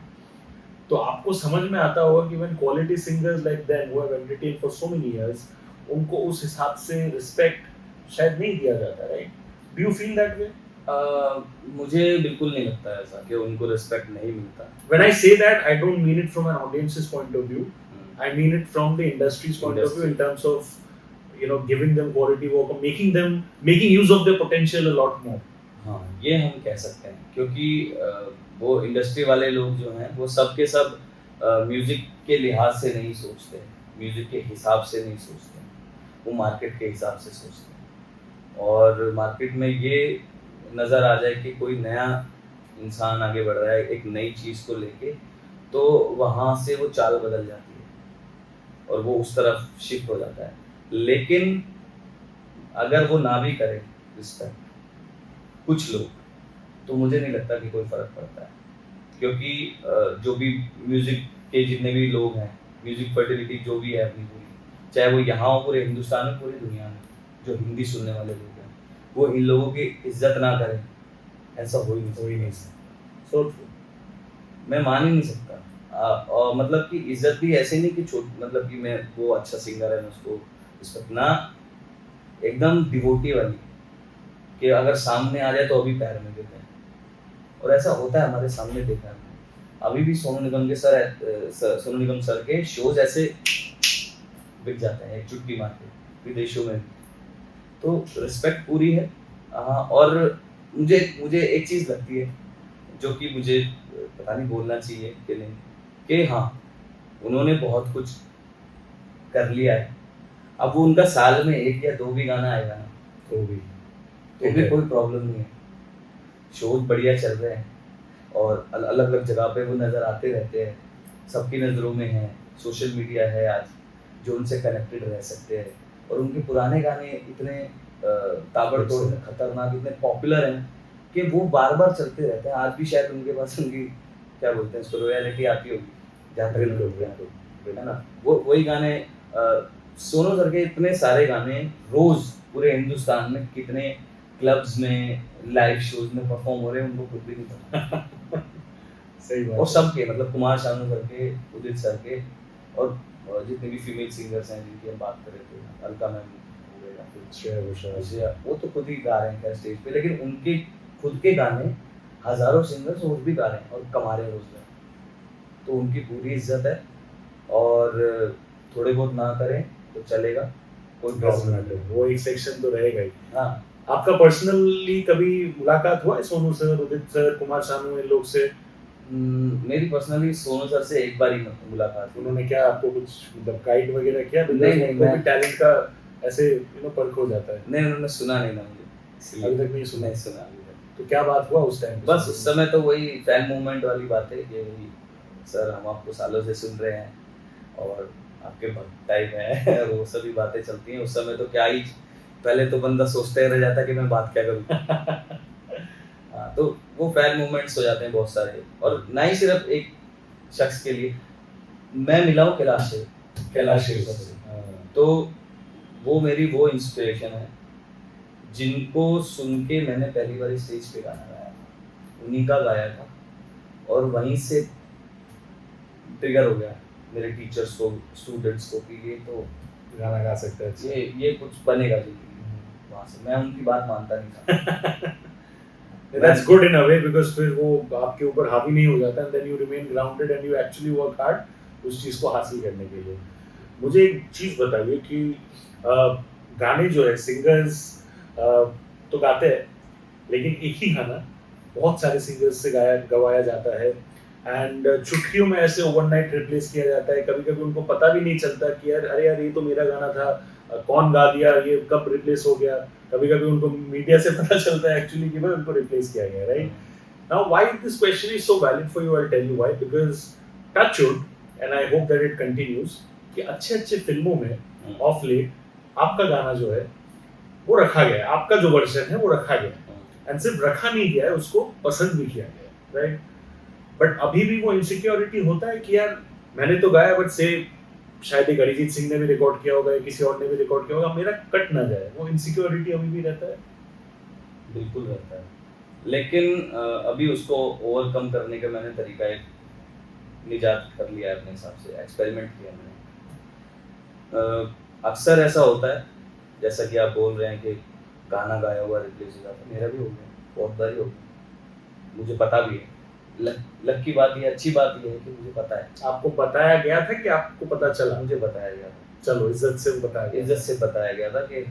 तो आपको समझ में आता होगा कि when quality singers like them who have entertained for so many years, उनको उस हिसाब से respect शायद नहीं दिया जाता, right? Do you feel that way? मुझे बिल्कुल नहीं लगता ऐसा कि उनको रिस्पेक्ट नहीं मिलता। When I say that, I don't mean it from an audience's point of view. I mean it from the industry's point of view in terms of giving them quality work or making use of their potential a lot more. हाँ, ये हम कह सकते हैं क्योंकि वो industry वाले लोग जो हैं वो सब के सब म्यूजिक के लिहाज से नहीं सोचते, म्यूजिक के हिसाब से नहीं सोचते, वो मार्केट के हिसाब से सोचते हैं और मार्केट में ये नज़र आ जाए कि कोई नया इंसान आगे बढ़ रहा है एक नई चीज़ को लेके तो वहाँ से वो चाल बदल जाती है और वो उस तरफ शिफ्ट हो जाता है। लेकिन अगर वो ना भी करे रिस्पेक्ट कुछ लोग, तो मुझे नहीं लगता कि कोई फ़र्क पड़ता है क्योंकि जो भी म्यूज़िक के जितने भी लोग हैं, म्यूज़िक फर्टिलिटी जो भी है अपनी पूरी, चाहे वो यहाँ हो पूरे हिंदुस्तान में, पूरी दुनिया में, जो हिंदी सुनने वाले लोग हैं, वो इन लोगों की इज्जत ना करें, ऐसा हो ही नहीं सकता। So true. मैं मान ही नहीं सकता। और मतलब कि इज्जत भी ऐसे नहीं कि मतलब कि मैं वो अच्छा सिंगर है मैं उसको रिस्पेक्ट ना, एकदम डिवोटी वाली कि अगर सामने आ जाए तो अभी पैर में गिरते हैं और ऐसा होता है हमारे सामने देखा है। अभी भी सोनू निगम के सोनू निगम सर के शोज ऐसे बिक जाते हैं एक चुटकी मार के, विदेशों में भी। तो रिस्पेक्ट पूरी है। हाँ, और मुझे मुझे एक चीज़ लगती है जो कि मुझे पता नहीं बोलना चाहिए कि नहीं, कि हाँ, उन्होंने बहुत कुछ कर लिया है। अब वो उनका साल में 1 या 2 भी गाना आएगा ना, तो भी तो भी कोई प्रॉब्लम नहीं है। शोज बढ़िया चल रहे हैं और अलग अलग जगह पे वो नज़र आते रहते हैं, सबकी नज़रों में हैं। सोशल मीडिया है आज जो उनसे कनेक्टेड रह सकते हैं, और उनके पुराने गाने इतने ताबड़तोड़, इतने खतरनाक, इतने पॉपुलर हैं कि वो बार बार चलते रहते हैं। आज भी शायद उनके पास उनकी क्या बोलते हैं उसको, रॉयल्टी आती होगी, जहाँ तक बिल्कुल बिल्कुल है ना। वो वही गाने सोनू सर के इतने सारे गाने रोज पूरे हिंदुस्तान में कितने क्लब्स में, लाइव शोज में परफॉर्म हो रहे हैं, उनको खुद भी नहीं पता। सही बात और है। सबके मतलब कुमार शानू सर के, उदित सर के, और जितने भी फीमेल सिंगर्स हैं जिनकी हम बात कर रहे थे, अलका मैम हो गए या फिर श्रेया घोषाल। श्रेया, वो तो खुद ही गा रहे हैं खैर स्टेज पे, लेकिन उनके खुद के गाने हजारों सिंगर्स और भी गा रहे हैं और कमा रहे हैं रोजगार। तो उनकी पूरी इज्जत है, और थोड़े बहुत ना करें तो चलेगा, कोई प्रॉब्लम नहीं है। वो एक सेक्शन तो रहेगा ही। हाँ, आपका पर्सनली कभी मुलाकात हुआ है सोनू सर, उदित सर, कुमार शानू, इन लोग से? मेरी पर्सनली सोनू सर से एक बार ही मुलाकात हुई। उन्होंने क्या आपको कुछ मतलब गाइड वगैरह किया? नहीं, उनको भी मैं टैलेंट का ऐसे परख हो जाता है। नहीं, उन्होंने सुना नहीं ना मुझे, इसलिए अभी तक नहीं सुना। नहीं सुना अभी तक। तो क्या बात हुआ उस टाइम? बस उस समय तो वही फैन मूवमेंट वाली बात है कि वही, सर हम आपको सालों से सुन रहे हैं और आपके भक्त टाइप है वो सभी बातें चलती हैं। उस समय तो क्या ही, पहले तो बंदा सोचते रह जाता कि मैं बात क्या करूँ। हाँ, तो वो फैन मूवमेंट्स हो जाते हैं बहुत सारे, और ना ही सिर्फ एक शख्स के लिए। मैं मिला हूँ कैलाश खेर से, तो वो मेरी वो इंस्पिरेशन है जिनको सुन के मैंने पहली बार स्टेज पे गाना गाया था, उन्हीं का गाया था, और वहीं से ट्रिगर हो गया मेरे टीचर्स को, स्टूडेंट्स को, कि ये तो गाना गा सकते हैं। ये कुछ बनेगा जिंदगी में। वहाँ से मैं उनकी बात मानता नहीं था। That's good in a way, because फिर वो आपके ऊपर हावी नहीं हो जाता, and then you remain grounded and you actually work hard उस चीज को हासिल करने के लिए। मुझे एक चीज बताइए कि गाने जो है, सिंगर्स तो गाते हैं, लेकिन एक ही गाना बहुत सारे सिंगर्स से गवाया जाता है, एंड चुटकियों में ऐसे ओवरनाइट रिप्लेस किया जाता है। कभी कभी उनको पता भी नहीं चलता कि यार, अरे यार, ये तो मेरा गाना था, कौन गा दिया, ये कब रिप्लेस हो गया। कभी कभी उनको मीडिया से पता चलता है एक्चुअली कि भाई उनको रिप्लेस किया गया, right? Now why this question is so valid for you, I tell you why, because touch wood, and I hope that it continues, कि अच्छे अच्छे फिल्मों में ऑफ लेट आपका गाना जो है वो रखा गया है, आपका जो वर्जन है वो रखा गया है, एंड सिर्फ रखा नहीं गया है, उसको पसंद भी किया गया है, राइट? बट अभी भी वो इनसिक्योरिटी होता है कि यार मैंने तो गाया, बट से शायद एक अरिजीत सिंह ने भी रिकॉर्ड किया होगा, किसी और ने भी रिकॉर्ड किया होगा, मेरा कट ना जाए, वो इनसिक्योरिटी अभी भी रहता है? बिल्कुल रहता है, लेकिन अभी उसको ओवरकम करने का मैंने तरीका एक निजात कर लिया है अपने हिसाब से, एक्सपेरिमेंट किया मैंने। अक्सर ऐसा होता है, जैसा कि आप बोल रहे हैं कि गाना गाया हुआ रिप्लेस हो जाता है, मेरा भी हो गया, बहुत बार ही हो गया, मुझे पता भी है। लक की बात ये, अच्छी बात ये है कि मुझे पता है। आपको बताया गया था कि आपको पता चला? मुझे बताया गया था, चलो, इज्जत से बताया गया। इज्जत से बताया गया था कि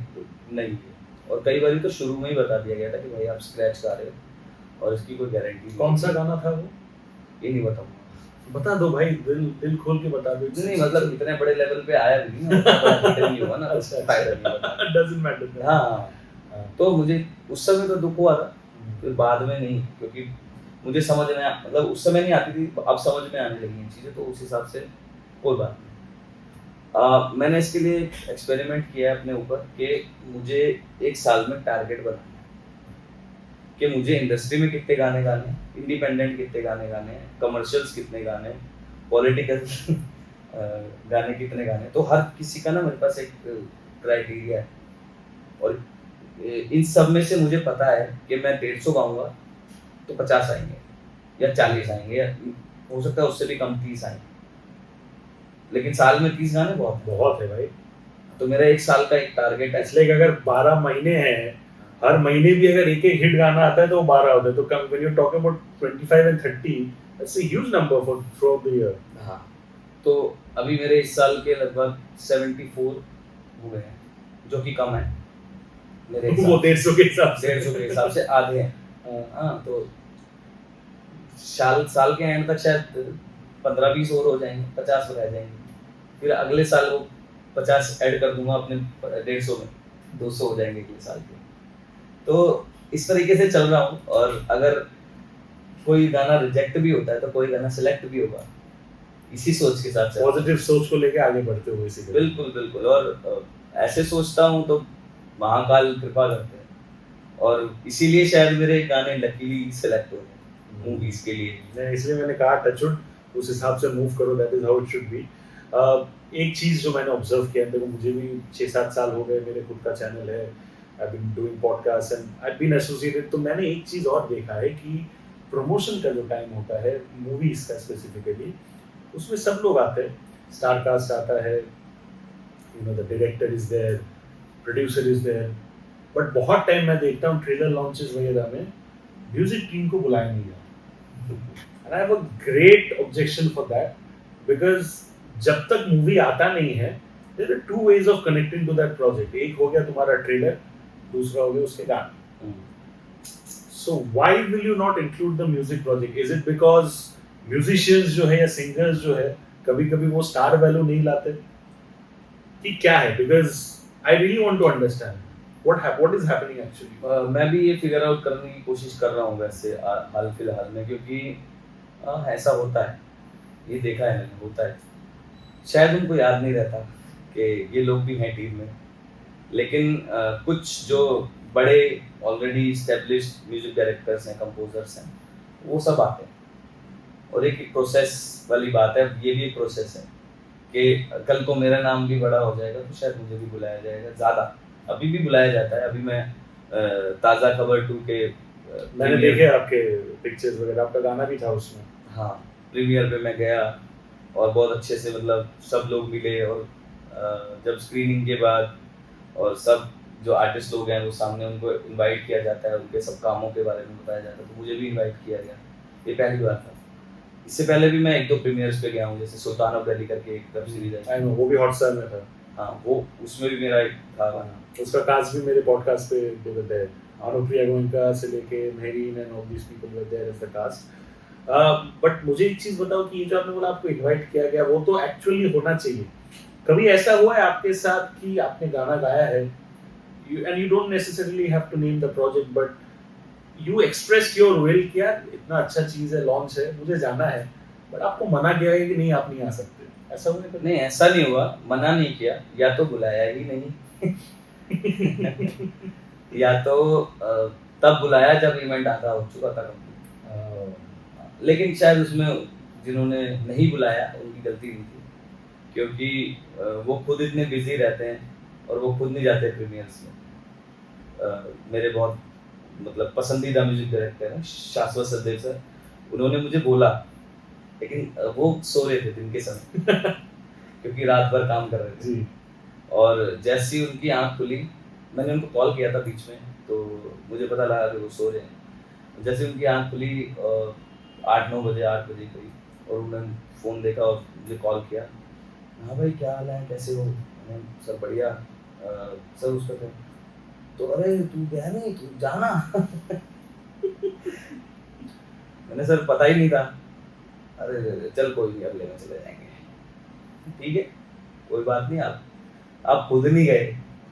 नहीं है, और कई बार तो शुरू में ही बता दिया गया था कि भाई आप स्क्रैच गा रहे हो और इसकी कोई गारंटी नहीं। कौन सा गाना था वो? ये नहीं बताऊंगा। बता दो भाई, दिल खोल के बता दो। नहीं, मतलब इतने बड़े लेवल पे आया भी नहीं, नहीं हुआ ना, अच्छा, फायदा नहीं बताने का। Doesn't matter. हाँ, तो मुझे उस समय तो दुख हुआ था, फिर बाद में नहीं, क्योंकि मुझे समझ में मतलब उस समय नहीं आती थी, अब समझ में आने लगी इन चीज़ें, तो उस हिसाब से कोई बात नहीं। मैंने इसके लिए एक्सपेरिमेंट किया है अपने ऊपर कि मुझे एक साल में टारगेट बनाना है कि मुझे इंडस्ट्री में कितने गाने गाने, इंडिपेंडेंट कितने गाने गाने, कमर्शियल्स कितने गाने, पॉलिटिकल गाने कितने गाने। तो हर किसी का ना मेरे पास एक क्राइटेरिया है, और इन सब में से मुझे पता है कि मैं 150 गाऊंगा तो 50 आएंगे या 40 आएंगे, या हो सकता है उससे भी कम 30 आएंगे, लेकिन साल में 30 गाने बहुत बहुत है भाई। तो मेरा एक साल का एक टारगेट है। इसलिए अगर 12 महीने हैं हर महीने भी अगर एक एक हिट गाना आता है तो वो 12 होता है, तो come when you talk about 25 and 30, that's a huge number for through out the year. हाँ, तो अभी मेरे इस साल के लगभग 74 हुए हैं, जो कि कम है मेरे वो हिसाब 150 के हिसाब से 150 के हिसाब से आधे हैं। हाँ, तो साल साल के एंड तक शायद 15-20 और हो जाएंगे, 50 रह जाएंगे, फिर अगले साल वो 50 ऐड कर दूंगा अपने 150 में, 200 हो जाएंगे अगले साल के। तो इस तरीके से चल रहा हूँ, और अगर कोई गाना रिजेक्ट भी होता है तो कोई गाना सिलेक्ट भी होगा, इसी सोच के साथ चल रहा हूँ। पॉजिटिव सोच को लेके आगे बढ़ते हो इसी बिल्कुल बिल्कुल, और ऐसे सोचता हूँ तो महाकाल कृपा करते हैं, और इसीलिए शायद मेरे गाने लकीली सिलेक्ट हो गए मूवीज के लिए। नहीं, इसलिए मैंने कहा टचवुड उस हिसाब से मूव करो, that is how it should be. एक चीज जो मैंने ऑब्जर्व किया, देखो मुझे भी 6-7 साल हो गए, मेरे खुद का चैनल है, I been doing podcast and I been associated, तो मैंने एक चीज और देखा है कि प्रमोशन का जो टाइम होता है मूवीज का स्पेसिफिकली, उसमें सब लोग आते हैं, स्टार कास्ट आता है, you know the director is there, producer is there, but बहुत टाइम मैं देखता हूँ ट्रेलर लॉन्चेस वगैरह में म्यूजिक टीम को बुलाया नहीं जाता, and I have a great objection for that, because जब तक मूवी आता नहीं है, there are two ways of connecting to that project. एक हो गया तुम्हारा ट्रेलर, दूसरा हो गया उसके गाने। So why will you not include the music project? Is it because musicians जो है या सिंगर्स जो है कभी कभी वो स्टार वैल्यू नहीं लाते, कि क्या है? Because I really want to understand what is happening actually. मैं भी ये फिगर आउट करने की कोशिश कर रहा हूँ वैसे हाल फिलहाल में, क्योंकि ऐसा होता है, ये देखा है मैंने, होता है। शायद उनको याद नहीं रहता कि ये लोग भी हैं टीम में, लेकिन कुछ जो बड़े ऑलरेडी एस्टेब्लिश्ड म्यूजिक डायरेक्टर्स हैं, कंपोजर्स हैं, वो सब आते हैं। और एक प्रोसेस वाली बात है, ये भी एक प्रोसेस है कि कल को मेरा नाम भी बड़ा हो जाएगा तो शायद मुझे भी बुलाया जाएगा, ज़्यादा अभी भी बुलाया जाता है। अभी मैं ताज़ा खबर 2 के मैंने देखे आपके पिक्चर्स वगैरह, आपका गाना भी था उसमें। हाँ, प्रीमियर पे मैं गया और बहुत अच्छे से मतलब सब लोग मिले, और जब स्क्रीनिंग के बाद और सब जो आर्टिस्ट लोग हैं वो सामने, उनको इनवाइट किया जाता है, उनके सब कामों के बारे में बताया जाता है, तो मुझे भी इनवाइट किया गया। ये पहली बार था। इससे पहले भी मैं 1-2 प्रीमियर्स पे गया हूँ, जैसे सुल्तान ऑफ दिल्ली करके एक वेब सीरीज है, आई नो, वो भी हॉटस्टार में था। हाँ, वो उसमें भी मेरा एक था गाना। उसका कास्ट भी मेरे पॉडकास्ट पे दे देते हैं, अनुप्रिया गोयनका से लेके Mehreen and all these people were there as the cast. But मुझे एक चीज बताओ कि ये जो आपने बोला आपको इनवाइट किया गया, वो तो एक्चुअली होना चाहिए। कभी ऐसा हुआ है आपके साथ कि आपने गाना गाया है, and you don't necessarily have to name the project, but you expressed your will कि यार इतना अच्छा चीज है, लॉन्च है, मुझे जाना है, बट आपको मना किया है कि नहीं आप नहीं आ सकते, ऐसा हुआ है? नहीं, ऐसा नहीं हुआ, मना नहीं किया, या तो बुलाया ही नहीं या तो तब बुलाया जब इवेंट आधा हो चुका था कंप्लीट। लेकिन शायद उसमें जिन्होंने नहीं बुलाया उनकी गलती नहीं थी, क्योंकि वो खुद इतने बिजी रहते हैं और वो खुद नहीं जाते प्रीमियर्स में। मेरे बहुत मतलब पसंदीदा म्यूजिक डायरेक्टर हैं शाश्वत सचदेव सर, उन्होंने मुझे बोला, लेकिन वो सो रहे थे दिन के समय क्योंकि रात भर काम कर रहे थे जी। और जैसे ही उनकी आंख खुली, मैंने उनको कॉल किया था बीच में, तो मुझे पता लगा कि वो सो रहे हैं। जैसे उनकी आंख खुली 8-9 बजे, 8 बजे करीब, और उन्होंने फ़ोन देखा और मुझे कॉल किया, हाँ भाई क्या हाल है, कैसे हो? मैंने सर बढ़िया। सर उस पर तो अरे तू गया नहीं, तू जाना मैंने सर पता ही नहीं था। अरे चल कोई नहीं, अगले में चले जाएंगे। ठीक है, कोई बात नहीं, आप खुद नहीं गए,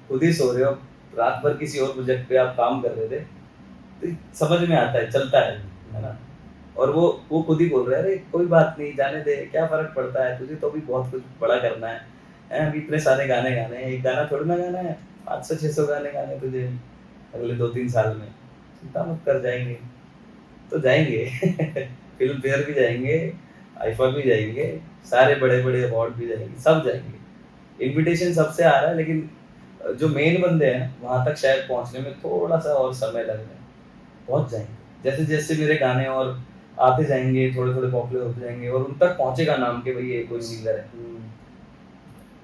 खुद ही सो रहे हो, रात भर किसी और प्रोजेक्ट पे आप काम कर रहे थे, तो समझ में आता है, चलता है ना। और वो खुद ही बोल रहे हैं, अरे कोई बात नहीं, जाने दे, क्या फर्क पड़ता है, तुझे तो अभी बहुत कुछ बड़ा करना है, अभी इतने सारे गाने गाने हैं, एक गाना थोड़ी ना गाना है, 500-600 गाने गाने तुझे अगले 2-3 साल में, चिंता मत कर, जाएंगे तो जाएंगे फिल्म फेयर भी जाएंगे, आईफा भी जाएंगे, सारे बड़े बड़े अवार्ड भी जाएंगे, सब जाएंगे। इनविटेशन सबसे आ रहा है, लेकिन जो मेन बंदे हैं वहां तक शायद पहुंचने में थोड़ा सा और समय लग रहा है, पहुंच जाएंगे जैसे जैसे मेरे गाने और आते जाएंगे, थोड़े थोड़े पॉपुलर होते जाएंगे, और उन तक पहुंचेगा नाम के भाई ये कोई सिंगर है,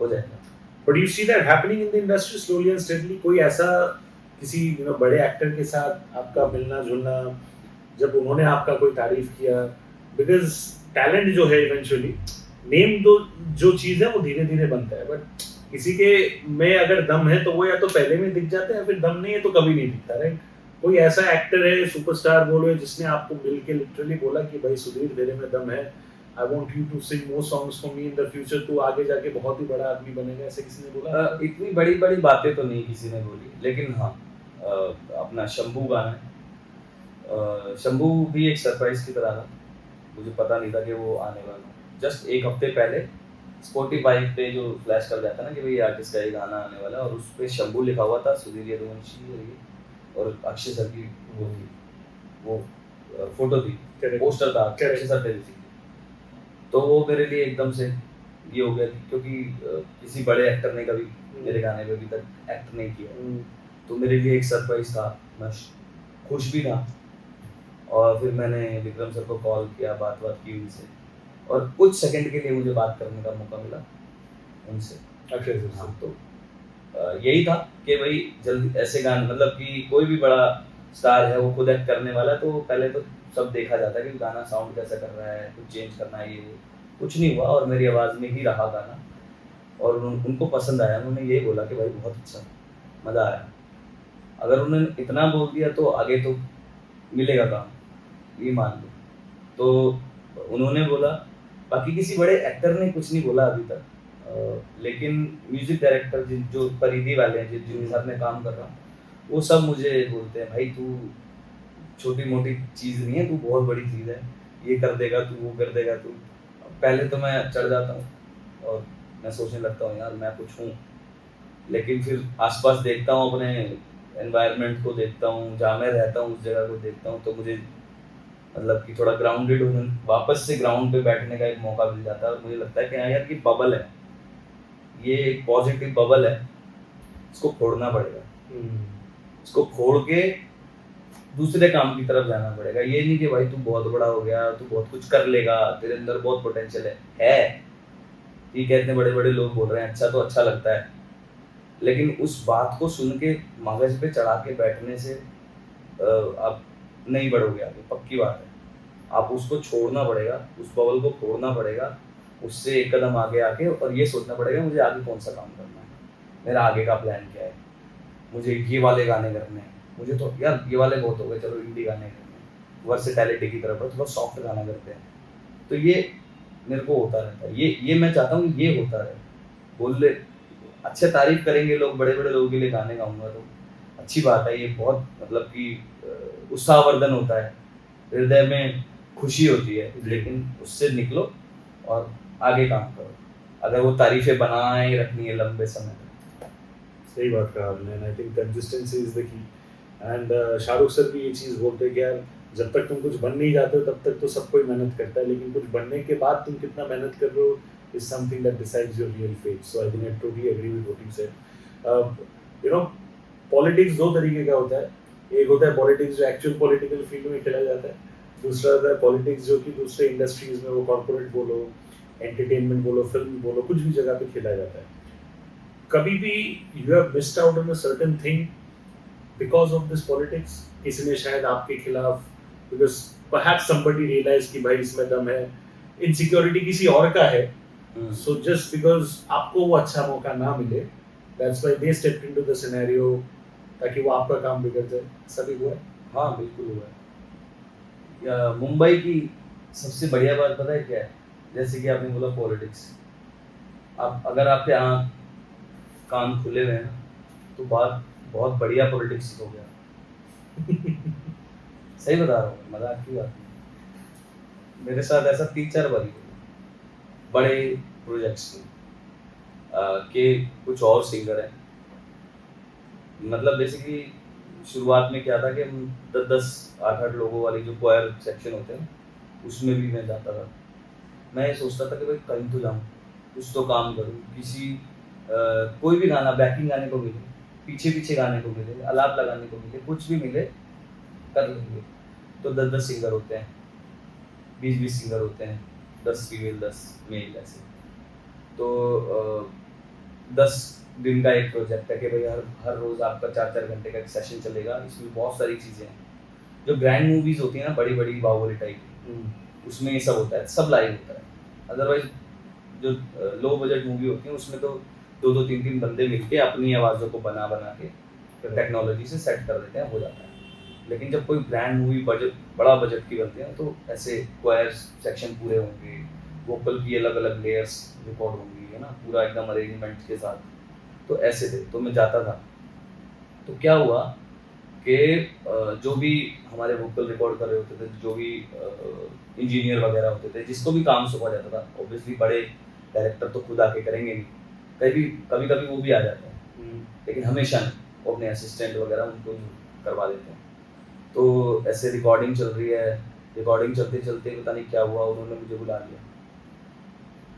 हो जाएगा। But you see that happening in the industry slowly and steadily? कोई ऐसा किसी बड़े एक्टर के साथ आपका मिलना जुलना, जब उन्होंने आपका कोई तारीफ किया, बिकॉज टैलेंट जो है इवेंचुअली, नेम तो जो चीज है वो धीरे धीरे बनता है, बट किसी के में अगर दम है तो वो या तो पहले में दिख जाता है या फिर दम नहीं है तो कभी नहीं दिखता, राइट? कोई ऐसा एक्टर है, सुपरस्टार बोलो, जिसने आपको मिल के लिटरली बोला कि भाई सुधीर तेरे में दम है, I want you to sing more songs for me in the future, तू आगे जाके बहुत ही बड़ा आदमी बनेगा, ऐसे किसी ने बोला? इतनी बड़ी बड़ी बातें तो नहीं किसी ने बोली, लेकिन हाँ, अपना शंभू गाना है, शंभू भी एक सरप्राइज की तरह था। मुझे पता नहीं था कि वो आने वाला है। जस्ट एक हफ्ते पहले स्पॉटिफाई पे जो फ्लैश कर जाता है ना कि भाई आर्टिस्ट का ये गाना आने वाला है, और उस पे शंभू लिखा हुआ था, सुधीर यदुवंशी और अक्षय सर की वो फोटो थी, पोस्टर था, अक्षय सर थे basically। तो वो मेरे लिए एकदम से ये हो गया क्योंकि किसी बड़े एक्टर ने कभी मेरे गाने पे अभी तक एक्ट नहीं किया, तो मेरे लिए एक सरप्राइज था। मैं खुश भी था, और फिर मैंने विक्रम सर को कॉल किया, बात की उनसे, और कुछ सेकंड के लिए मुझे बात करने का मौका मिला उनसे। अक्षय सर हाँ, से। तो यही था कि भाई जल्दी ऐसे गाने, मतलब कि कोई भी बड़ा स्टार है वो खुद एक्ट करने वाला है, तो पहले तो सब देखा जाता है कि गाना साउंड कैसा कर रहा है, कुछ चेंज करना है, ये वो। कुछ नहीं हुआ, और मेरी आवाज़ में ही रहा गाना, और उनको पसंद आया। उन्होंने यही बोला कि भाई बहुत अच्छा, मज़ा आया। अगर उन्होंने इतना बोल दिया तो आगे तो मिलेगा काम, ये मान लो। तो उन्होंने बोला, बाकी किसी बड़े एक्टर ने कुछ नहीं बोला अभी तक, लेकिन म्यूजिक डायरेक्टर जो परिधि वाले हैं, जिनके साथ मैं काम कर रहा हूँ, वो सब मुझे बोलते हैं, भाई तू छोटी मोटी चीज़ नहीं है, तू बहुत बड़ी चीज़ है, ये कर देगा तू, वो कर देगा तू। पहले तो मैं चढ़ जाता हूँ और मैं सोचने लगता हूँ यार मैं कुछ हूँ, लेकिन फिर आसपास देखता हूँ, अपने एनवायरनमेंट को देखता हूँ, जहाँ मैं रहता हूँ उस जगह को देखता हूँ, तो मुझे मतलब कि थोड़ा ग्राउंडेड होने, वापस से ग्राउंड पे बैठने का एक मौका मिल जाता है, और मुझे लगता है कि हाँ यार ये बबल है, ये एक पॉजिटिव बबल है, इसको फोड़ना पड़ेगा, इसको फोड़ के दूसरे काम की तरफ जाना पड़ेगा। ये नहीं कि भाई तू बहुत बड़ा हो गया, तू बहुत कुछ कर लेगा, तेरे अंदर बहुत पोटेंशियल है, ठीक है, इतने बड़े बड़े लोग बोल रहे हैं, अच्छा तो अच्छा लगता है, लेकिन उस बात को सुन के मगज पे चढ़ा के बैठने से आप नहीं बढ़ोगे आगे, पक्की बात है। आप उसको छोड़ना पड़ेगा, उस बबल को फोड़ना पड़ेगा, उससे एक कदम आगे आके, और ये सोचना पड़ेगा मुझे आगे कौन सा काम करना है, मेरा आगे का प्लान क्या है, मुझे ये वाले गाने करने हैं, मुझे तो यार ये वाले बहुत हो गए, चलो इंडी गाने करने हैं, वर्सेटैलिटी की तरफ थोड़ा सॉफ्ट गाना करते हैं। तो ये मेरे को होता रहता है, ये मैं चाहता हूँ ये होता रहे। बोल ले अच्छे तारीफ करेंगे लोग, बड़े बड़े लोगों के लिए गाने गाऊंगा तो अच्छी बात है, ये बहुत मतलब कि उत्साहवर्धन होता है, हृदय में खुशी होती है, लेकिन उससे निकलो और आगे काम करो, अगर वो तारीफें बनाए रखनी है लंबे समय तक। सही बात कहा आपने, and I think consistency is the key. And Shahrukh sir भी ये चीज़ बोलते हैं कि यार जब तक तुम कुछ बन नहीं जाते हो तब तक तो सब कोई मेहनत करता है, लेकिन कुछ बनने के बाद तुम कितना मेहनत कर रहे हो is something that decides your real fate. So I think I totally agree with what you said. Politics दो तरीके का होता है, एक होता है पॉलिटिक्स जो एक्चुअल पॉलिटिकल फील्ड में खेला जाता है, दूसरा होता है पॉलिटिक्स जो कि दूसरे इंडस्ट्रीज में, वो कॉर्पोरेट बोलो, एंटरटेनमेंट बोलो, फिल्म बोलो, कुछ भी जगह पे खेला जाता है। कभी भी you have missed out on a certain thing because of this politics? किसी ने शायद आपके खिलाफ, बिकॉज परहैप्स समबडी रियलाइज कि भाई इसमें दम है, इनसिक्योरिटी किसी और का है, सो जस्ट बिकॉज आपको वो अच्छा मौका ना मिले, that's why they stepped into the scenario, ताकि वो आपका काम बिगड़ जाए। सभी हुआ है? हाँ बिल्कुल हुआ है। मुंबई की सबसे बढ़िया बात पता है क्या है, जैसे कि आपने बोला पॉलिटिक्स, आप अगर आपके यहाँ कान खुले हुए हैं तो बात बहुत बढ़िया पॉलिटिक्स हो गया। सही बता रहा हूँ, मजाक की बात नहीं, मेरे साथ ऐसा 3-4 बार हुआ बड़े प्रोजेक्ट्स में, के कुछ और सिंगर हैं, मतलब बेसिकली शुरुआत में क्या था कि हम 10-8 लोगों वाली जो क्वायर सेक्शन होते हैं उसमें भी मैं जाता था। मैं ये सोचता था कि भाई कहीं तो जाऊँ, कुछ तो काम करूँ, किसी कोई भी गाना, बैकिंग गाने को मिले, पीछे पीछे गाने को मिले, आलाप लगाने को मिले, कुछ भी मिले कर लेंगे। तो 10-10 सिंगर होते हैं, 20-20 सिंगर होते हैं, 10 फीमेल 10 मेल ऐसे, तो 10 दिन का एक प्रोजेक्ट है कि भाई हर रोज आपका 4-4 घंटे का एक सेशन चलेगा। इसमें बहुत सारी चीजें हैं। जो ग्रैंड मूवीज होती है ना, बड़ी बड़ी बाहुबली टाइप की, उसमें ये सब होता है, सब लाइव होता है। अदरवाइज जो लो बजट मूवी होती है उसमें तो 2-2 3-3 बंदे मिलके अपनी आवाज़ों को बना बना के टेक्नोलॉजी से सेट कर देते हैं, हो जाता है। लेकिन जब कोई ब्रांड मूवी बड़ा बजट की बनती है ना, तो ऐसे क्वायर सेक्शन पूरे होंगे, वोकल की अलग अलग लेयर्स रिकॉर्ड होंगी, है ना, पूरा एकदम अरेंजमेंट के साथ। तो ऐसे थे, तो मैं जाता था। तो क्या हुआ कि जो भी हमारे वोकल रिकॉर्ड कर रहे होते थे, जो भी इंजीनियर वगैरह होते थे, जिसको भी काम सौंपा जाता था, ऑब्वियसली बड़े डायरेक्टर तो खुद आके करेंगे नहीं, कभी कभी कभी वो भी आ जाते हैं, लेकिन हमेशा नहीं, वो अपने असिस्टेंट वगैरह उनको करवा देते हैं। तो ऐसे रिकॉर्डिंग चल रही है, रिकॉर्डिंग चलते चलते पता नहीं क्या हुआ, उन्होंने मुझे बुला लिया,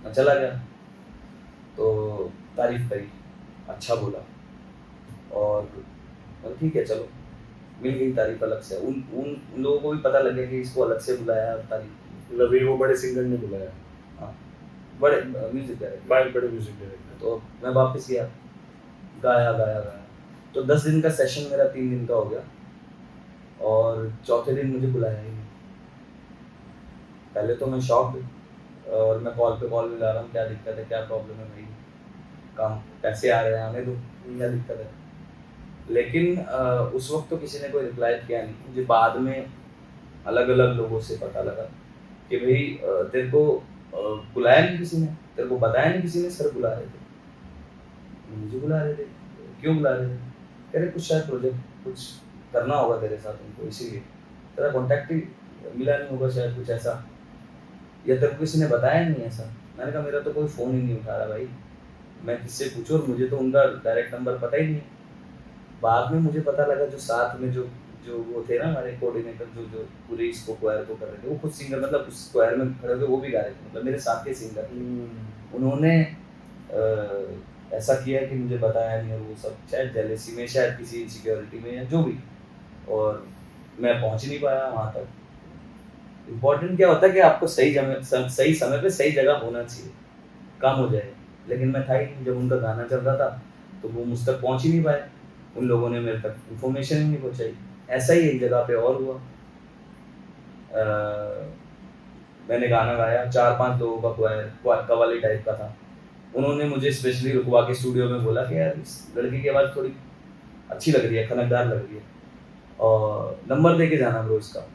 मैं चला गया। तो तारीफ करी, अच्छा बोला, और मतलब ठीक है चलो, मिल गई तारीफ अलग से। उन उन उन लोगों को भी पता लग गया कि इसको अलग से बुलाया और तारीफ की। मतलब ये वो बड़े सिंगर ने बुलाया, हाँ, बड़े म्यूजिक डायरेक्टर। बड़े म्यूजिक डायरेक्टर। तो मैं वापस गया, गाया गाया गाया। तो 10 दिन का सेशन मेरा 3 दिन का हो गया, और चौथे दिन मुझे बुलाया ही नहीं। पहले तो मैं शॉक, और मैं कॉल पे कॉल मिला रहा हूँ, क्या दिक्कत है, क्या प्रॉब्लम है भाई, काम पैसे आ रहे हैं, आने दो, क्या दिक्कत है। लेकिन उस वक्त तो किसी ने कोई रिप्लाई किया नहीं। मुझे बाद में अलग अलग लोगों से पता लगा कि भाई तेरे को बुलाया नहीं किसी ने, तेरे को बताया नहीं किसी ने, सर बुला रहे थे। मुझे बुला रहे थे, क्यों बुला रहे थे? कह रहे कुछ शायद प्रोजेक्ट कुछ करना होगा तेरे साथ उनको, इसीलिए तेरा कॉन्टैक्ट ही मिला नहीं होगा शायद, कुछ ऐसा, या तेरे को किसी ने बताया नहीं ऐसा। मैंने कहा मेरा तो कोई फ़ोन ही नहीं उठा रहा भाई, मैं किससे पूछूं, और मुझे तो उनका डायरेक्ट नंबर पता ही नहीं है। बाद में मुझे पता लगा जो साथ में जो जो वो थे ना हमारे कोऑर्डिनेटर, जो जो पूरे इसको क्वायर को कर रहे थे, वो खुद सिंगर, मतलब उस क्वायर में खड़े हुए वो भी गा रहे थे, मतलब मेरे साथ के सिंगर थे। उन्होंने ऐसा किया कि मुझे बताया नहीं, और वो सब शायद जेलेसी में, शायद किसी इनसिक्योरिटी में, या जो भी, और मैं पहुंच नहीं पाया वहां तक। इम्पोर्टेंट क्या होता है कि आपको सही समय पे सही जगह होना चाहिए, काम हो जाए। लेकिन मैं था ही नहीं, जब उनका गाना चल रहा था तो वो मुझ तक पहुंच ही नहीं पाए, उन लोगों ने मेरे तक इन्फॉर्मेशन ही नहीं पहुंचाई। ऐसा ही एक जगह पे और हुआ, मैंने गाना गाया, 4-5 लोगों का क्वायर कव्वाली टाइप का था। उन्होंने मुझे स्पेशली रुकवा के स्टूडियो में बोला कि यार इस लड़की की आवाज़ थोड़ी अच्छी लग रही है, खनकदार लग रही है, और नंबर दे के जाना ब्रो इसका।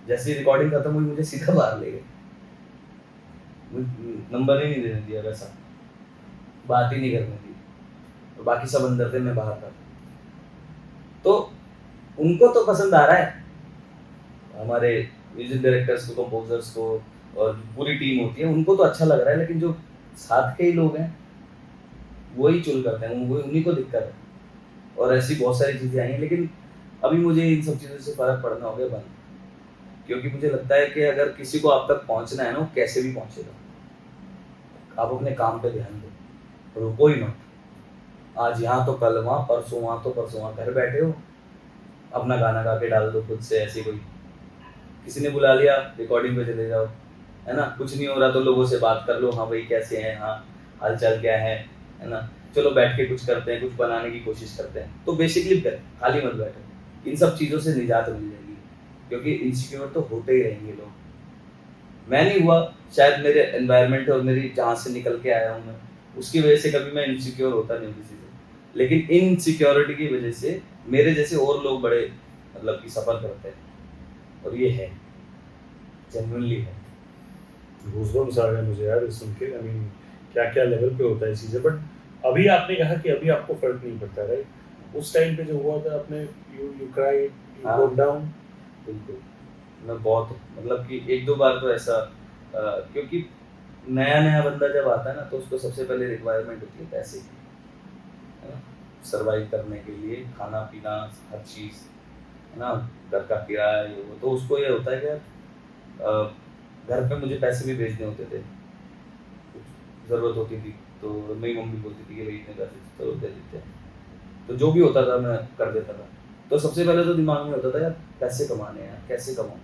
जैसे ही रिकॉर्डिंग खत्म हुई, मुझे सीधा बाहर ले गए, नंबर ही नहीं देने दिया, वैसा बात ही नहीं करने दी, और बाकी सब अंदर थे, मैं बाहर था। तो उनको तो पसंद आ रहा है, हमारे म्यूजिक डायरेक्टर्स को, कंपोजर्स को, और पूरी टीम होती है, उनको तो अच्छा लग रहा है, लेकिन जो साथ के ही लोग हैं वही चुल करते हैं, वो उन्हीं को दिक्कत है। और ऐसी बहुत सारी चीज़ें आई हैं, लेकिन अभी मुझे इन सब चीज़ों से फ़र्क पड़ना हो गया बंद, क्योंकि मुझे लगता है कि अगर किसी को आप तक पहुंचना है ना, वो कैसे भी पहुंचेगा। आप अपने काम पे ध्यान दो, रुको ही मत। आज यहाँ तो कल वहाँ, परसों वहाँ तो परसों वहाँ, घर बैठे हो, अपना गाना गा के डाल दो खुद से। ऐसी कोई किसी ने बुला लिया, रिकॉर्डिंग पे चले जाओ, है ना, कुछ नहीं हो रहा तो लोगों से बात कर लो, हाँ भाई कैसे हैं, हाँ हाल चाल क्या है ना, चलो बैठ के कुछ करते हैं, कुछ बनाने की कोशिश करते हैं। तो बेसिकली खाली मत बैठो, इन सब चीज़ों से निजात मिल जाएगी, क्योंकि इनसिक्योर तो होते ही रहेंगे लोग। मैं नहीं हुआ, शायद मेरे एनवायरनमेंट और मेरी जहाँ से निकल के आया हूँ मैं, उसकी वजह से कभी मैं इनसिक्योर होता नहीं किसी से, लेकिन इन सिक्योरिटी की वजह से मेरे जैसे और लोग बड़े मतलब कि सफ़र करते हैं, और ये है, जेन्युइनली है। गूज़बम्स आ गए मुझे यार ये सुन के। आई मीन क्या क्या लेवल पे होता है चीज़ें। बट अभी आपने कहा कि अभी आपको फर्क नहीं पड़ता, राइट? उस टाइम पे जो हुआ था, आपने यू क्राइड, यू हाँ। Broke down. बिल्कुल, मैं बहुत, मतलब कि 1-2 बार तो ऐसा, क्योंकि नया-नया बंदा जब आता है ना, तो उसको सबसे पहले रिक्वायरमेंट होती है पैसे की, है ना? सर्वाइव करने के लिए खाना-पीना, हर चीज़, है ना? घर का किराया, ये वो, तो उसको ये होता है कि यार घर पे मुझे पैसे भी भेजने होते थे, कुछ ज़रूरत होती थी, तो मेरी मम्मी बोलती थी कि भाई इतने पैसे चलो दे देते हैं। तो जो भी होता था मैं कर देता था। तो सबसे पहले तो दिमाग में होता था यार पैसे कमाने हैं, कैसे कमाऊँ?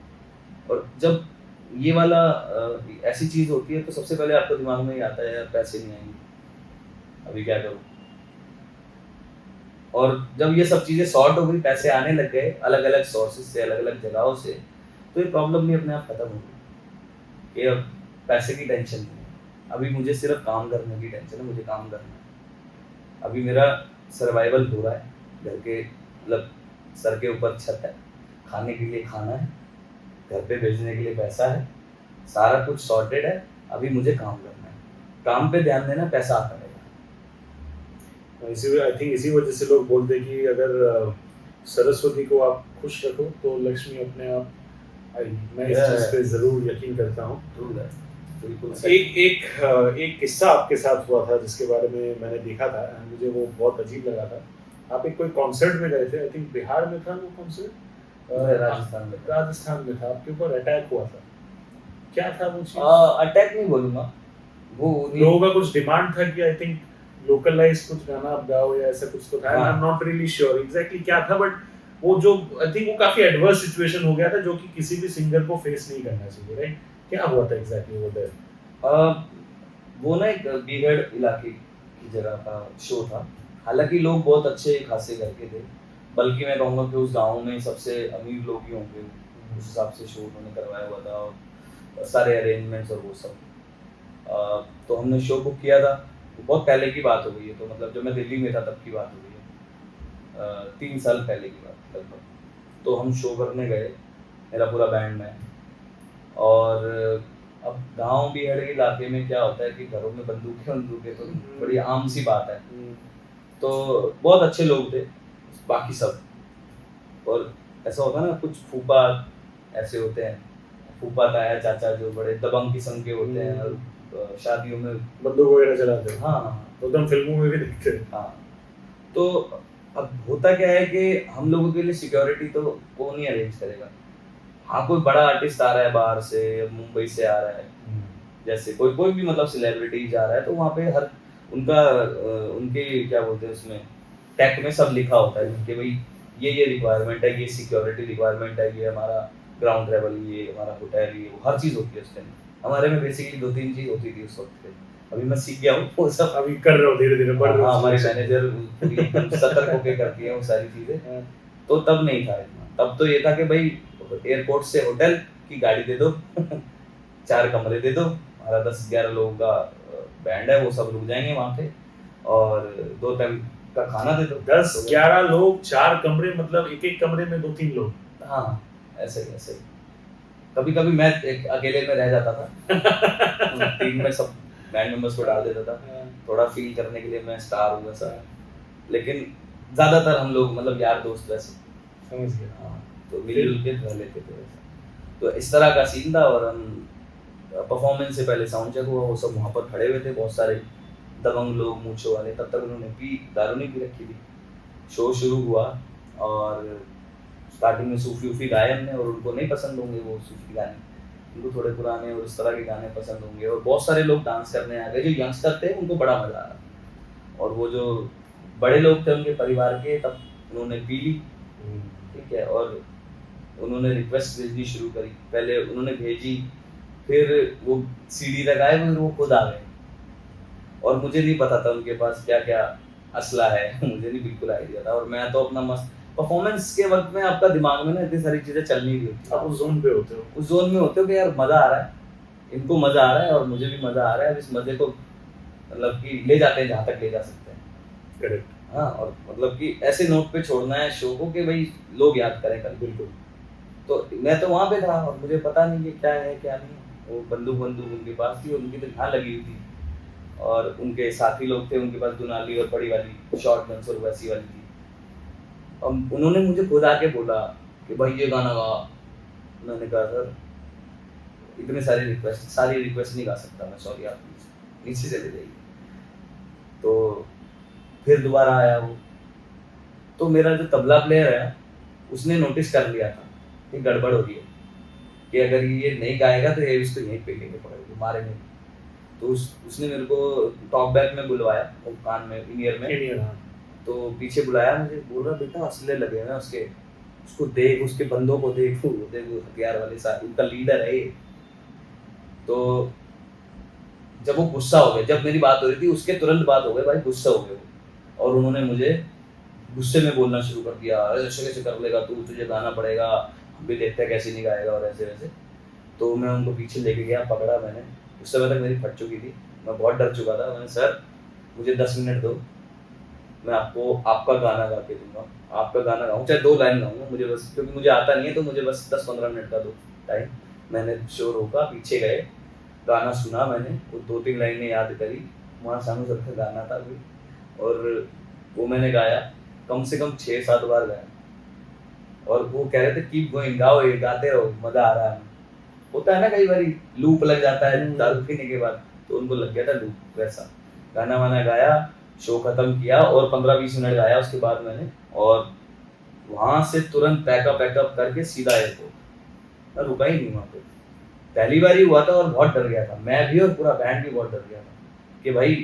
और जब ये वाला ऐसी चीज़ होती है, तो सबसे पहले आपको दिमाग में ये आता है यार पैसे नहीं आएँगे, अभी क्या करूँ? और जब ये सब चीज़ें सॉर्ट हो गई, पैसे आने लग गए अलग अलग सोर्सेज से, अलग अलग जगहों से, तो ये प्रॉब्लम भी अपने आप खत्म हो गई कि अब पैसे की टेंशन नहीं है, अभी मुझे सिर्फ काम करने की टेंशन है, मुझे काम करना है। अभी मेरा सर्वाइवल हो रहा है, घर के मतलब सर के ऊपर छत है, खाने के लिए खाना है, घर पे भेजने के लिए पैसा है, सारा कुछ सॉर्टेड है, अभी मुझे काम करना है, काम पे ध्यान देना, पैसा आता रहेगा। इसी आई थिंक इसी वजह से लोग बोलते हैं कि अगर सरस्वती को आप खुश रखो तो लक्ष्मी अपने आप आएगी। मैं इस चीज पे जरूर यकीन करता हूँ। बिल्कुल एक किस्सा आपके साथ हुआ था जिसके बारे में मैंने देखा था, मुझे वो बहुत अजीब लगा था। आप एक कोई कॉन्सर्ट में गए थे, आई थिंक बिहार में था वो कॉन्सर्ट, राजस्थान में था, आपके ऊपर अटैक हुआ था, क्या था वो चीज? अटैक नहीं बोलूंगा, वो लोगों का कुछ डिमांड था कि आई थिंक लोकलाइज कुछ गाना आप गाओ या ऐसा कुछ तो था। आई am not really sure exactly क्या था, बट वो जो आई थिंक वो काफी एडवर्स सिचुएशन हो गया था जो कि किसी भी सिंगर को फेस नहीं करना चाहिए, राइट? क्या हुआ था एग्जैक्टली वो देयर? वो ना एक बीहड़ इलाके की जगह का शो था, हालांकि लोग बहुत अच्छे खासे करके थे, बल्कि मैं कहूँगा कि उस गांव में सबसे अमीर लोग ही होंगे, उस हिसाब से शो उन्होंने करवाया हुआ था और सारे अरेंजमेंट्स और वो सब। तो हमने शो बुक किया था, बहुत पहले की बात हो गई है, तो मतलब जब मैं दिल्ली में था तब की बात हो गई है, 3 साल पहले की बात लगभग। तो हम शो करने गए, मेरा पूरा बैंड में, और अब गांव बिहाड़ के इलाके में क्या होता है कि घरों में बंदूकें तो बड़ी आम सी बात है। तो बहुत अच्छे लोग थे बाकी सब, और ऐसा होता है ना, कुछ फूफा ऐसे होते हैं, फूफा ताया चाचा जो बड़े दबंग किस्म के होते हैं और शादियों में बंदूक वगैरह चलाते हैं। हाँ, तो हम फिल्मों में भी देखते हैं। हाँ, तो अब होता क्या है कि हम लोगों के लिए सिक्योरिटी तो कौन ही अरेंज करेगा। हाँ, कोई बड़ा आर्टिस्ट आ रहा है बाहर से, मुंबई से आ रहा है, जैसे कोई भी मतलब सेलिब्रिटी जा रहा है, तो वहाँ पे हर उनका उनके क्या बोलते हैं उसमें टैग में सब लिखा होता है कि भाई ये रिक्वायरमेंट है, ये सिक्योरिटी रिक्वायरमेंट है, ये हमारा ग्राउंड लेवल, ये हमारा होटल, ये हर चीज़ होती है उसके अंदर। हमारे में बेसिकली 2-3 चीज़ होती थी उस वक्त पे, अभी मैं सीख गया हूँ वो सब, अभी कर रहे हो धीरे धीरे बढ़ रहे हो। हाँ, हमारे मैनेजर पूरी एकदम सतर्क होकर करती है वो सारी चीज़ें। तो तब नहीं था इतना, तब तो ये था कि भाई एयरपोर्ट से होटल की गाड़ी दे दो 4 कमरे दे दो, हमारा 10-11 लोगों का बैंड है, वो सब रुक जाएंगे वहाँ पे, और 2 टाइम का खाना दे दो। 10-11 लोग 4 कमरे, मतलब एक कमरे में 2-3 लोग। हाँ, ऐसे ही कभी कभी मैं एक अकेले में रह जाता था टीम में सब बैंड मेंबर्स को डाल देता था, थोड़ा फील करने के लिए मैं स्टार हूँ ऐसा, लेकिन ज्यादातर हम लोग मतलब यार दोस्त वैसे, समझ गया। हाँ, तो मिलजुल के रह लेते थे वैसा। तो इस तरह का सीन था, और हम परफॉर्मेंस से पहले साउंड चेक हुआ, वो सब वहाँ पर खड़े हुए थे बहुत सारे दबंग लोग, मूंछों वाले, तब तक उन्होंने दारू नहीं पी रखी थी। शो शुरू हुआ और स्टार्टिंग में सूफी गाए हमने, और उनको नहीं पसंद होंगे वो सूफी गाने, उनको थोड़े पुराने और इस तरह के गाने पसंद होंगे, और बहुत सारे लोग डांस करने आ गए, जो यंगस्टर थे उनको बड़ा मजा आ रहा, और वो जो बड़े लोग थे उनके परिवार के, तब उन्होंने पी ली, ठीक है, और उन्होंने रिक्वेस्ट भेजनी शुरू करी, पहले उन्होंने भेजी, फिर वो सीडी लगाए, फिर वो खुद आ गए, और मुझे नहीं पता था उनके पास क्या क्या असला है मुझे नहीं बिल्कुल आइडिया था, और मैं तो अपना मस्त परफॉर्मेंस के वक्त में, आपका दिमाग में ना इतनी सारी चीजें चल नहीं रही होती, आप उस जोन पे होते हो, उस जोन में होते हो कि यार मजा आ रहा है, इनको मजा आ रहा है और मुझे भी मजा आ रहा है, अब इस मजे को मतलब कि ले जाते हैं जहाँ तक ले जा सकते हैं। करेक्ट। हाँ, और मतलब कि ऐसे नोट पे छोड़ना है शो को कि भाई लोग याद करें कल। बिल्कुल। तो मैं तो वहाँ पे था और मुझे पता नहीं कि क्या है क्या नहीं, वो बंदूक उनके पास थी, उनकी तो ध्यान लगी हुई थी, और उनके साथी लोग थे, उनके पास दुनाली और बड़ी वाली शॉर्ट गन्स और वैसी वाली थी। अब उन्होंने मुझे खुद आके बोला कि भाई ये गाना गा। मैंने कहा सर इतने सारी रिक्वेस्ट नहीं गा सकता मैं, सॉरी, आप नीचे चले जाइए। तो फिर दोबारा आया वो, तो मेरा जो तबला प्लेयर है उसने नोटिस कर लिया था कि गड़बड़ हो रही है, कि अगर ये नहीं गाएगा तो ये इसको यहीं पे लेके पड़ेगा, मारेंगे। तो उसने मेरे को टॉक बैक में बुलवाया, कान में, ईयर में, तो पीछे बुलाया मुझे, बोल रहा बेटा असले लगे हैं उसके, उसको देख, उसके बंदों को देख, हथियार वाले साथ, उनका लीडर है ये। तो जब वो गुस्सा हो गए, जब मेरी बात हो रही थी उसके तुरंत बात हो गए भाई, गुस्सा हो गए, और उन्होंने मुझे गुस्से में बोलना शुरू कर दिया, अरे ऐसे कैसे कर लेगा तू, तुझे गाना पड़ेगा, हम भी देखते हैं कैसे नहीं गाएगा और ऐसे वैसे। तो मैं उनको पीछे लेके गया, पकड़ा मैंने, उस समय तक मेरी फट चुकी थी, मैं बहुत डर चुका था। मैंने, सर मुझे 10 मिनट दो, मैं आपको आपका गाना गा के दूंगा, आपका गाना गाऊँ, चाहे 2 लाइन गाऊंगा, मुझे बस, क्योंकि मुझे आता नहीं है तो मुझे बस 10-15 मिनट का दो टाइम। मैंने शो रोका, पीछे गए, गाना सुना मैंने, वो 2-3 लाइनें याद करी, वहाँ सामू सर का गाना था कोई, और वो मैंने गाया, कम से कम 6-7 बार गाया। और वो कह रहे थे कीप गोइंग, गाओ, ये गाते रहो, मजा आ रहा है। होता है ना कई बारी लूप लग जाता है दारू पीने के बाद, तो उनको लग गया था लूप वैसा। गाना वाना गाया, शो खत्म किया, और 15-20 मिनट गाया उसके बाद मैंने, और वहां से तुरंत पैकअप करके सीधा एयरपोर्ट। मैं रुका ही नहीं वहां पे, पहली बार ही हुआ था और बहुत डर गया था मैं भी, और पूरा बैंड भी बहुत डर गया था कि भाई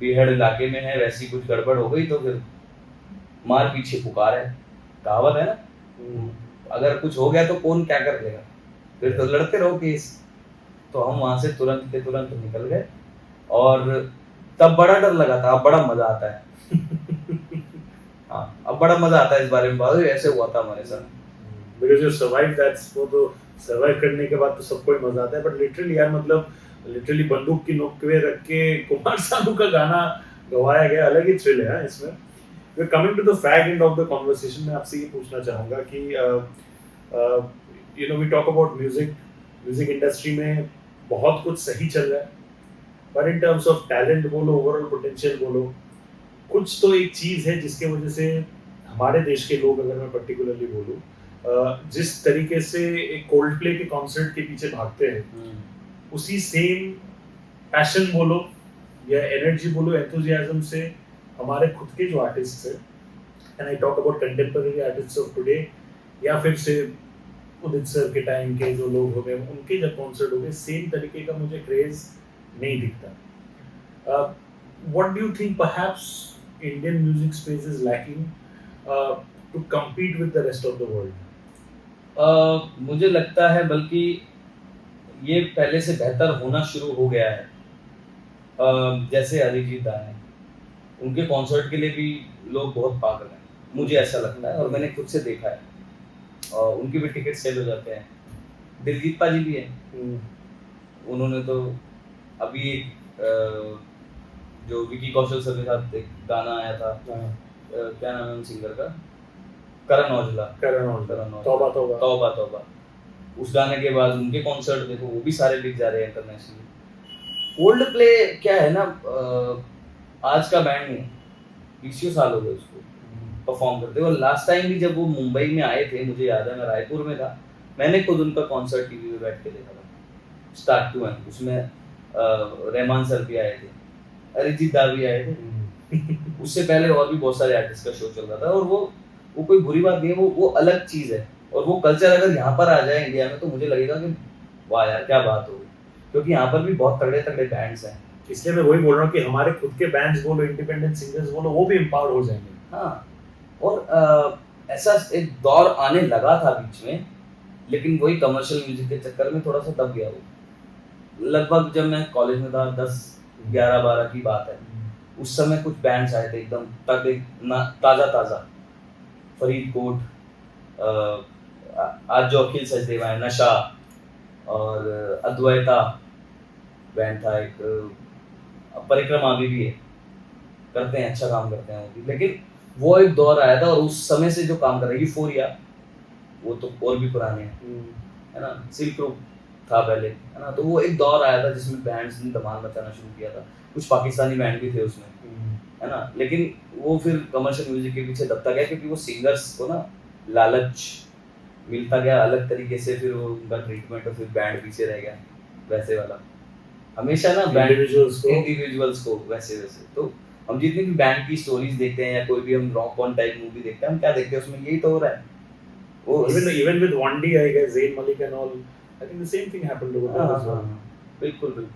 बीहड़ इलाके में है, वैसी कुछ गड़बड़ हो गई तो फिर मार पीछे पुकार है, कहावत है ना, अगर कुछ हो गया तो कौन क्या कर लेगा, फिर तो लड़ते रहो केस। तो हम वहां से तुरंत के तुरंत निकल गए, और तब बड़ा डर लगा था, अब बड़ा मजा आता है। हाँ, अब बड़ा मजा आता है इस बारे में बात, ऐसे हुआ था हमारे साथ। बिकॉज यू सर्वाइव दैट्स, वो तो सर्वाइव करने के बाद तो सबको ही मजा आता है, बट लिटरली यार, मतलब लिटरली बंदूक की नोक पे रख के कुमार सानू का गाना गवाया गया, अलग ही थ्रिल है इसमें। We coming to the fag end of the conversation, मैं आपसे ये पूछना चाहूंगा कि you know we talk about music, music industry में बहुत कुछ सही चल रहा है, पर इन टर्म्स ऑफ टैलेंट बोलो, ओवरऑल पोटेंशियल बोलो, कुछ तो एक चीज है जिसके वजह से हमारे देश के लोग, अगर मैं पर्टिकुलरली बोलूँ, जिस तरीके से एक कोल्ड प्ले के कॉन्सर्ट के पीछे भागते हैं, उसी सेम पैशन बोलो या एनर्जी बोलो, एंथुजियाज्म से हमारे खुद के जो आर्टिस्ट हैं, and I talk about contemporary artist of today, या फिर से उदित सर के टाइम के जो लोग हो गए, उनके जब कॉन्सर्ट हो गए, सेम तरीके का मुझे क्रेज नहीं दिखता। What do you think perhaps Indian music space is lacking to compete with the rest of the world? मुझे लगता है बल्कि ये पहले से बेहतर होना शुरू हो गया है। जैसे अरिजीत दा है, उनके कॉन्सर्ट के लिए भी लोग बहुत पागल हैं, मुझे ऐसा लगता है, और मैंने खुद से देखा है, और उनके भी टिकट सेल हो जाते हैं। दिलजीत पाजी भी हैं, उन्होंने तो अभी एक जो विकी कौशल सर के साथ एक गाना आया था, क्या नाम है उन सिंगर का, करण औजला, तौबा तौबा तौबा तौबा, उस गाने के बाद उनके कॉन्सर्ट देखो, वो भी सारे बिक जा रहे हैं इंटरनेशनली। ओल्ड प्ले क्या है ना, आज का बैंड नहीं, 20 साल हो गए उसको परफॉर्म करते, और लास्ट टाइम भी जब वो मुंबई में आए थे, मुझे याद है मैं रायपुर में था, मैंने खुद उनका कॉन्सर्ट टीवी पे बैठ के देखा था, स्टार्ट टू एंड। उसमें रहमान सर भी आए थे, अरिजीत दा भी आए थे, उससे पहले और भी बहुत सारे आर्टिस्ट का शो चल रहा था, और वो कोई बुरी बात नहीं है, वो अलग चीज है, और वो कल्चर अगर यहाँ पर आ जाए इंडिया में, तो मुझे लगेगा कि वाह यार क्या बात होगी, क्योंकि यहाँ पर भी बहुत तगड़े तगड़े बैंड्स हैं। इसलिए मैं वही बोल रहा हूँ कि हमारे खुद के बैंड्स बोलो, इंडिपेंडेंट सिंगर्स बोलो, वो भी एम्पावर हो जाएंगे। हाँ, और ऐसा एक दौर आने लगा था बीच में, लेकिन वही कमर्शियल म्यूजिक के चक्कर में थोड़ा सा दब गया वो। लगभग जब मैं कॉलेज में था, 10-11-12 की बात है, उस समय कुछ बैंड्स आए थे एकदम ताजा, फरीदकोट, आज जो अखिल सचदेवा है, नशा, और अद्वैता बैंड था एक, परिक्रमा भी है, करते हैं, अच्छा काम करते हैं वो भी, लेकिन वो एक दौर आया था, और उस समय से जो काम कर रहे हैं, यूफोरिया, वो तो और भी पुराने हैं, है ना, सिल्क रूट था पहले, है ना, तो वो एक दौर आया था जिसमें बैंड्स ने धमाल मचाना शुरू किया था, कुछ पाकिस्तानी बैंड भी थे उसमें, है ना, लेकिन वो फिर कमर्शियल म्यूजिक के पीछे दबता गया, क्योंकि वो सिंगर्स को ना लालच मिलता गया अलग तरीके से, फिर वो उनका ट्रीटमेंट, और फिर बैंड पीछे रह गया वैसे वाला, हमेशा ना बैंड इंडिविजुअल्स को वैसे। तो हम जितनी भी बैंड की स्टोरीज देखते हैं, या कोई भी हम रॉक ऑन टाइप मूवी देखते हैं, हम क्या देखते हैं उसमें, यही तो हो रहा है। वो even with 1D, I guess Zayn Malik and all, I think the same thing happened over there as well. बिल्कुल।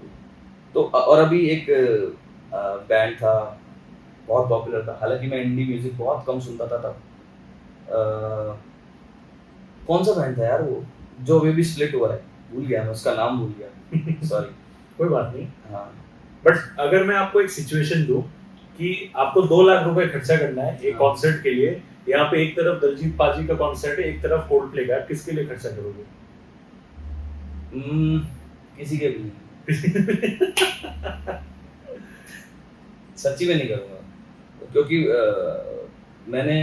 तो और अभी एक बैंड था, बहुत पॉपुलर था, हालांकि मैं इंडी म्यूजिक बहुत कम सुनता था तब, कौन सा बैंड था यार वो, जो अभी भी स्प्लिट हुआ है, भूल गया मैं उसका नाम, भूल गया, सॉरी। कोई बात नहीं। हाँ, बट अगर मैं आपको एक सिचुएशन दूं कि आपको 2 लाख रुपए खर्चा करना है एक हाँ। कॉन्सर्ट के लिए, यहाँ पे एक तरफ दलजीत पाजी का कॉन्सर्ट है, एक तरफ कोल्डप्ले का, आप किसके लिए खर्चा करोगे? किसी के भी नहीं। सच्ची में नहीं करूँगा क्योंकि मैंने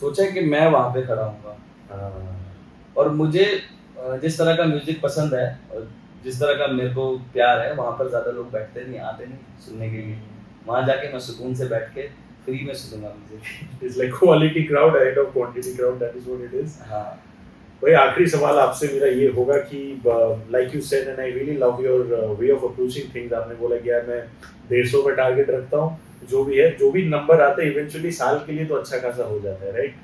सोचा है कि मैं वहाँ पे खड़ा हूँगा हाँ, और मुझे जिस तरह का म्यूजिक पसंद है और जिस तरह का मेरे को प्यार है वहाँ पर ज़्यादा लोग बैठते नहीं, आते नहीं सुनने के लिए। वहाँ जाके मैं सुकून से बैठ के फ्री में सुनूंगा music. it's like quality crowd ahead of quantity crowd, that is what it is. हाँ भाई आखिरी सवाल आपसे मेरा ये होगा कि like you said and I really love your way of approaching things, आपने बोला कि यार मैं 150 का टारगेट रखता हूँ, जो भी है, जो भी नंबर आता है इवेंचुअली साल के लिए तो अच्छा खासा हो जाता है, right?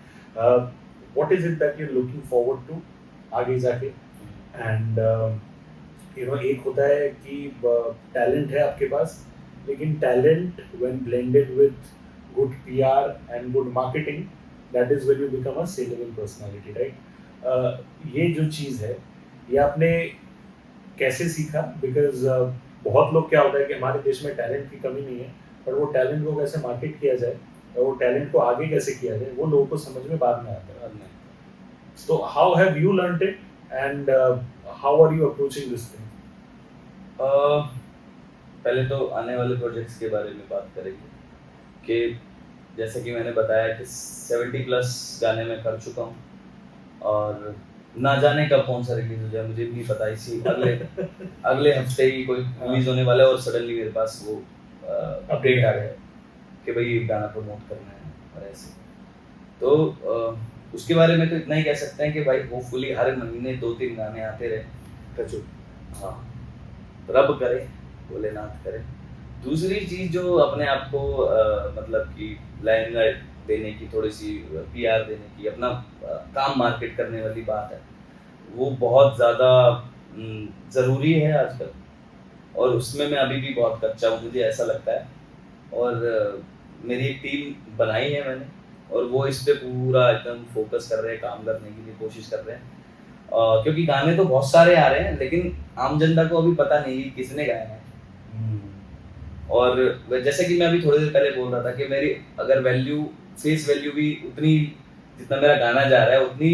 What is it that you are looking forward to आगे जाके? एंड यू नो, एक होता है कि टैलेंट है आपके पास, लेकिन talent when blended with good PR and good marketing, that is when you become a saleable personality, right? ये जो चीज़ है, ये आपने कैसे सीखा? बिकॉज बहुत लोग, क्या होता है कि हमारे देश में टैलेंट की कमी नहीं है, पर वो टैलेंट को कैसे मार्केट किया जाए और वो टैलेंट को आगे कैसे किया जाए, वो लोगों को समझ में बाद में आता है। बाद में। So how have you learned it and how are you approaching this thing? पहले तो आने वाले प्रोजेक्ट्स के बारे में बात करेंगे कि जैसे कि मैंने बताया कि 70 प्लस गाने मैं कर चुका हूँ और ना जाने कब कौन सा रिलीज हो जाए मुझे भी नहीं पता। इसी अगले हफ्ते ही कोई रिलीज होने वाला है और सडनली मेरे पास वो अपडेट आ गया कि भाई ये गाना प्रमोट करना है और ऐसे। तो उसके बारे में तो इतना ही कह सकते हैं कि भाई होपफुली हर महीने 2-3 गाने आते रहे। Touch wood. हाँ, रब करे, भोलेनाथ करे। दूसरी चीज जो अपने आप को मतलब कि लाइमलाइट देने की, थोड़ी सी पीआर देने की, अपना काम मार्केट करने वाली बात है, वो बहुत ज़्यादा ज़रूरी है आजकल और उसमें मैं अभी भी बहुत कच्चा हूँ, मुझे ऐसा लगता है। और मेरी एक टीम बनाई है मैंने और वो इस पे पूरा एकदम फोकस कर रहे हैं, काम करने के लिए कोशिश कर रहे हैं। क्योंकि गाने तो बहुत सारे आ रहे हैं लेकिन आम जनता को अभी पता नहीं कि किसने गाए हैं। और जैसे कि मैं अभी थोड़ी देर पहले बोल रहा था कि मेरी अगर वैल्यू, फेस वैल्यू भी उतनी, जितना मेरा गाना जा रहा है उतनी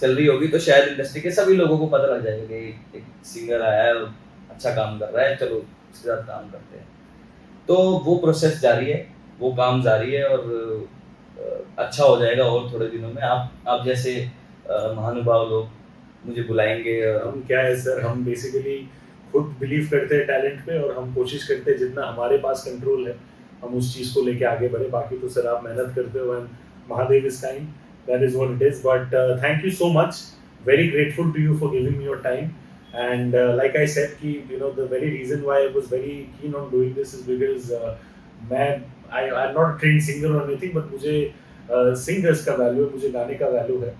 चल रही होगी, तो शायद इंडस्ट्री के सभी लोगों को पता लग जाएगा कि एक सिंगर आया है और अच्छा काम कर रहा है, चलो उसके साथ काम करते हैं। तो वो प्रोसेस जारी है, वो काम जारी है और अच्छा हो जाएगा और थोड़े दिनों में आप जैसे महानुभाव लोग मुझे बुलाएंगे। और हम क्या है सर, हम बेसिकली खुद बिलीव करते हैं टैलेंट पे और हम कोशिश करते हैं जितना हमारे पास कंट्रोल है हम उस चीज़ को लेके आगे बढ़े। बाकी तो सर आप मेहनत करते हो and Mahadev is kind, that is what it is. But thank you so much, very grateful to you for giving me your time and like I said कि you know the very reason why I was very keen on doing this is because मैं I am not train singer और anything, but मुझे singers का value है, मुझे गाने का value है।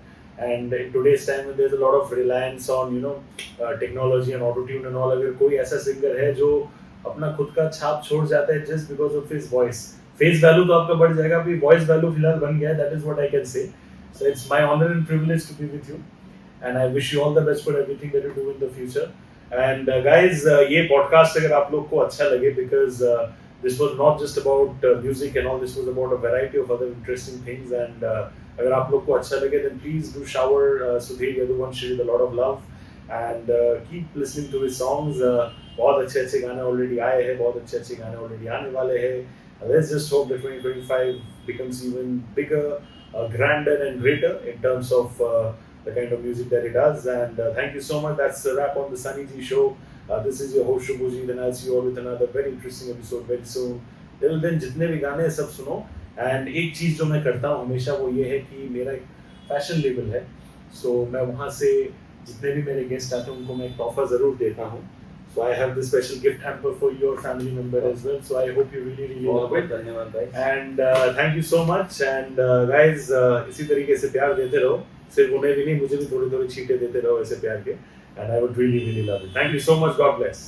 And in today's time when there's a lot of reliance on technology and auto tune and all, अगर कोई ऐसा सिंगर है जो अपना खुद का छाप छोड़ जाता है just because of his voice, face value तो आपका बढ़ जाएगा, अभी voice value फिलहाल बन गया है, that is what I can say. So it's my honor and privilege to be with you and I wish you all the best for everything that you do in the future. And guys, ये podcast अगर आप लोग को अच्छा लगे, because this was not just about music and all, this was about a variety of other interesting things and अगर आप लोग को अच्छा लगे then please do shower Sudhir Yaduvanshi with a lot of love and keep listening to his songs. बहुत अच्छे गाने already आए हैं, बहुत अच्छे गाने ऑलरेडी आने वाले हैं. Let's just hope that 2025 becomes even bigger, grander and greater in terms of the kind of music that it does. And thank you so much. That's a wrap on the Sunny G Show. This is your host Shubhuji. Then I'll see you all with another very interesting episode very soon. Till then, जितने भी गाने सब सुनो. And एक चीज़ जो मैं करता हूँ हमेशा वो ये है कि मेरा एक फैशन लेबल है, सो मैं वहाँ से जितने भी मेरे गेस्ट आते हैं उनको मैं एक तोहफा ज़रूर देता हूँ. So I have this special gift hamper for your family member as well, so I hope you really love it. धन्यवाद भाई and thank you so much and guys इसी तरीके से प्यार देते रहो, सिर्फ उन्हें भी नहीं मुझे भी थोड़ी थोड़ी छींटे देते रहो ऐसे प्यार के, and I would really love it. Thank you so much, God bless.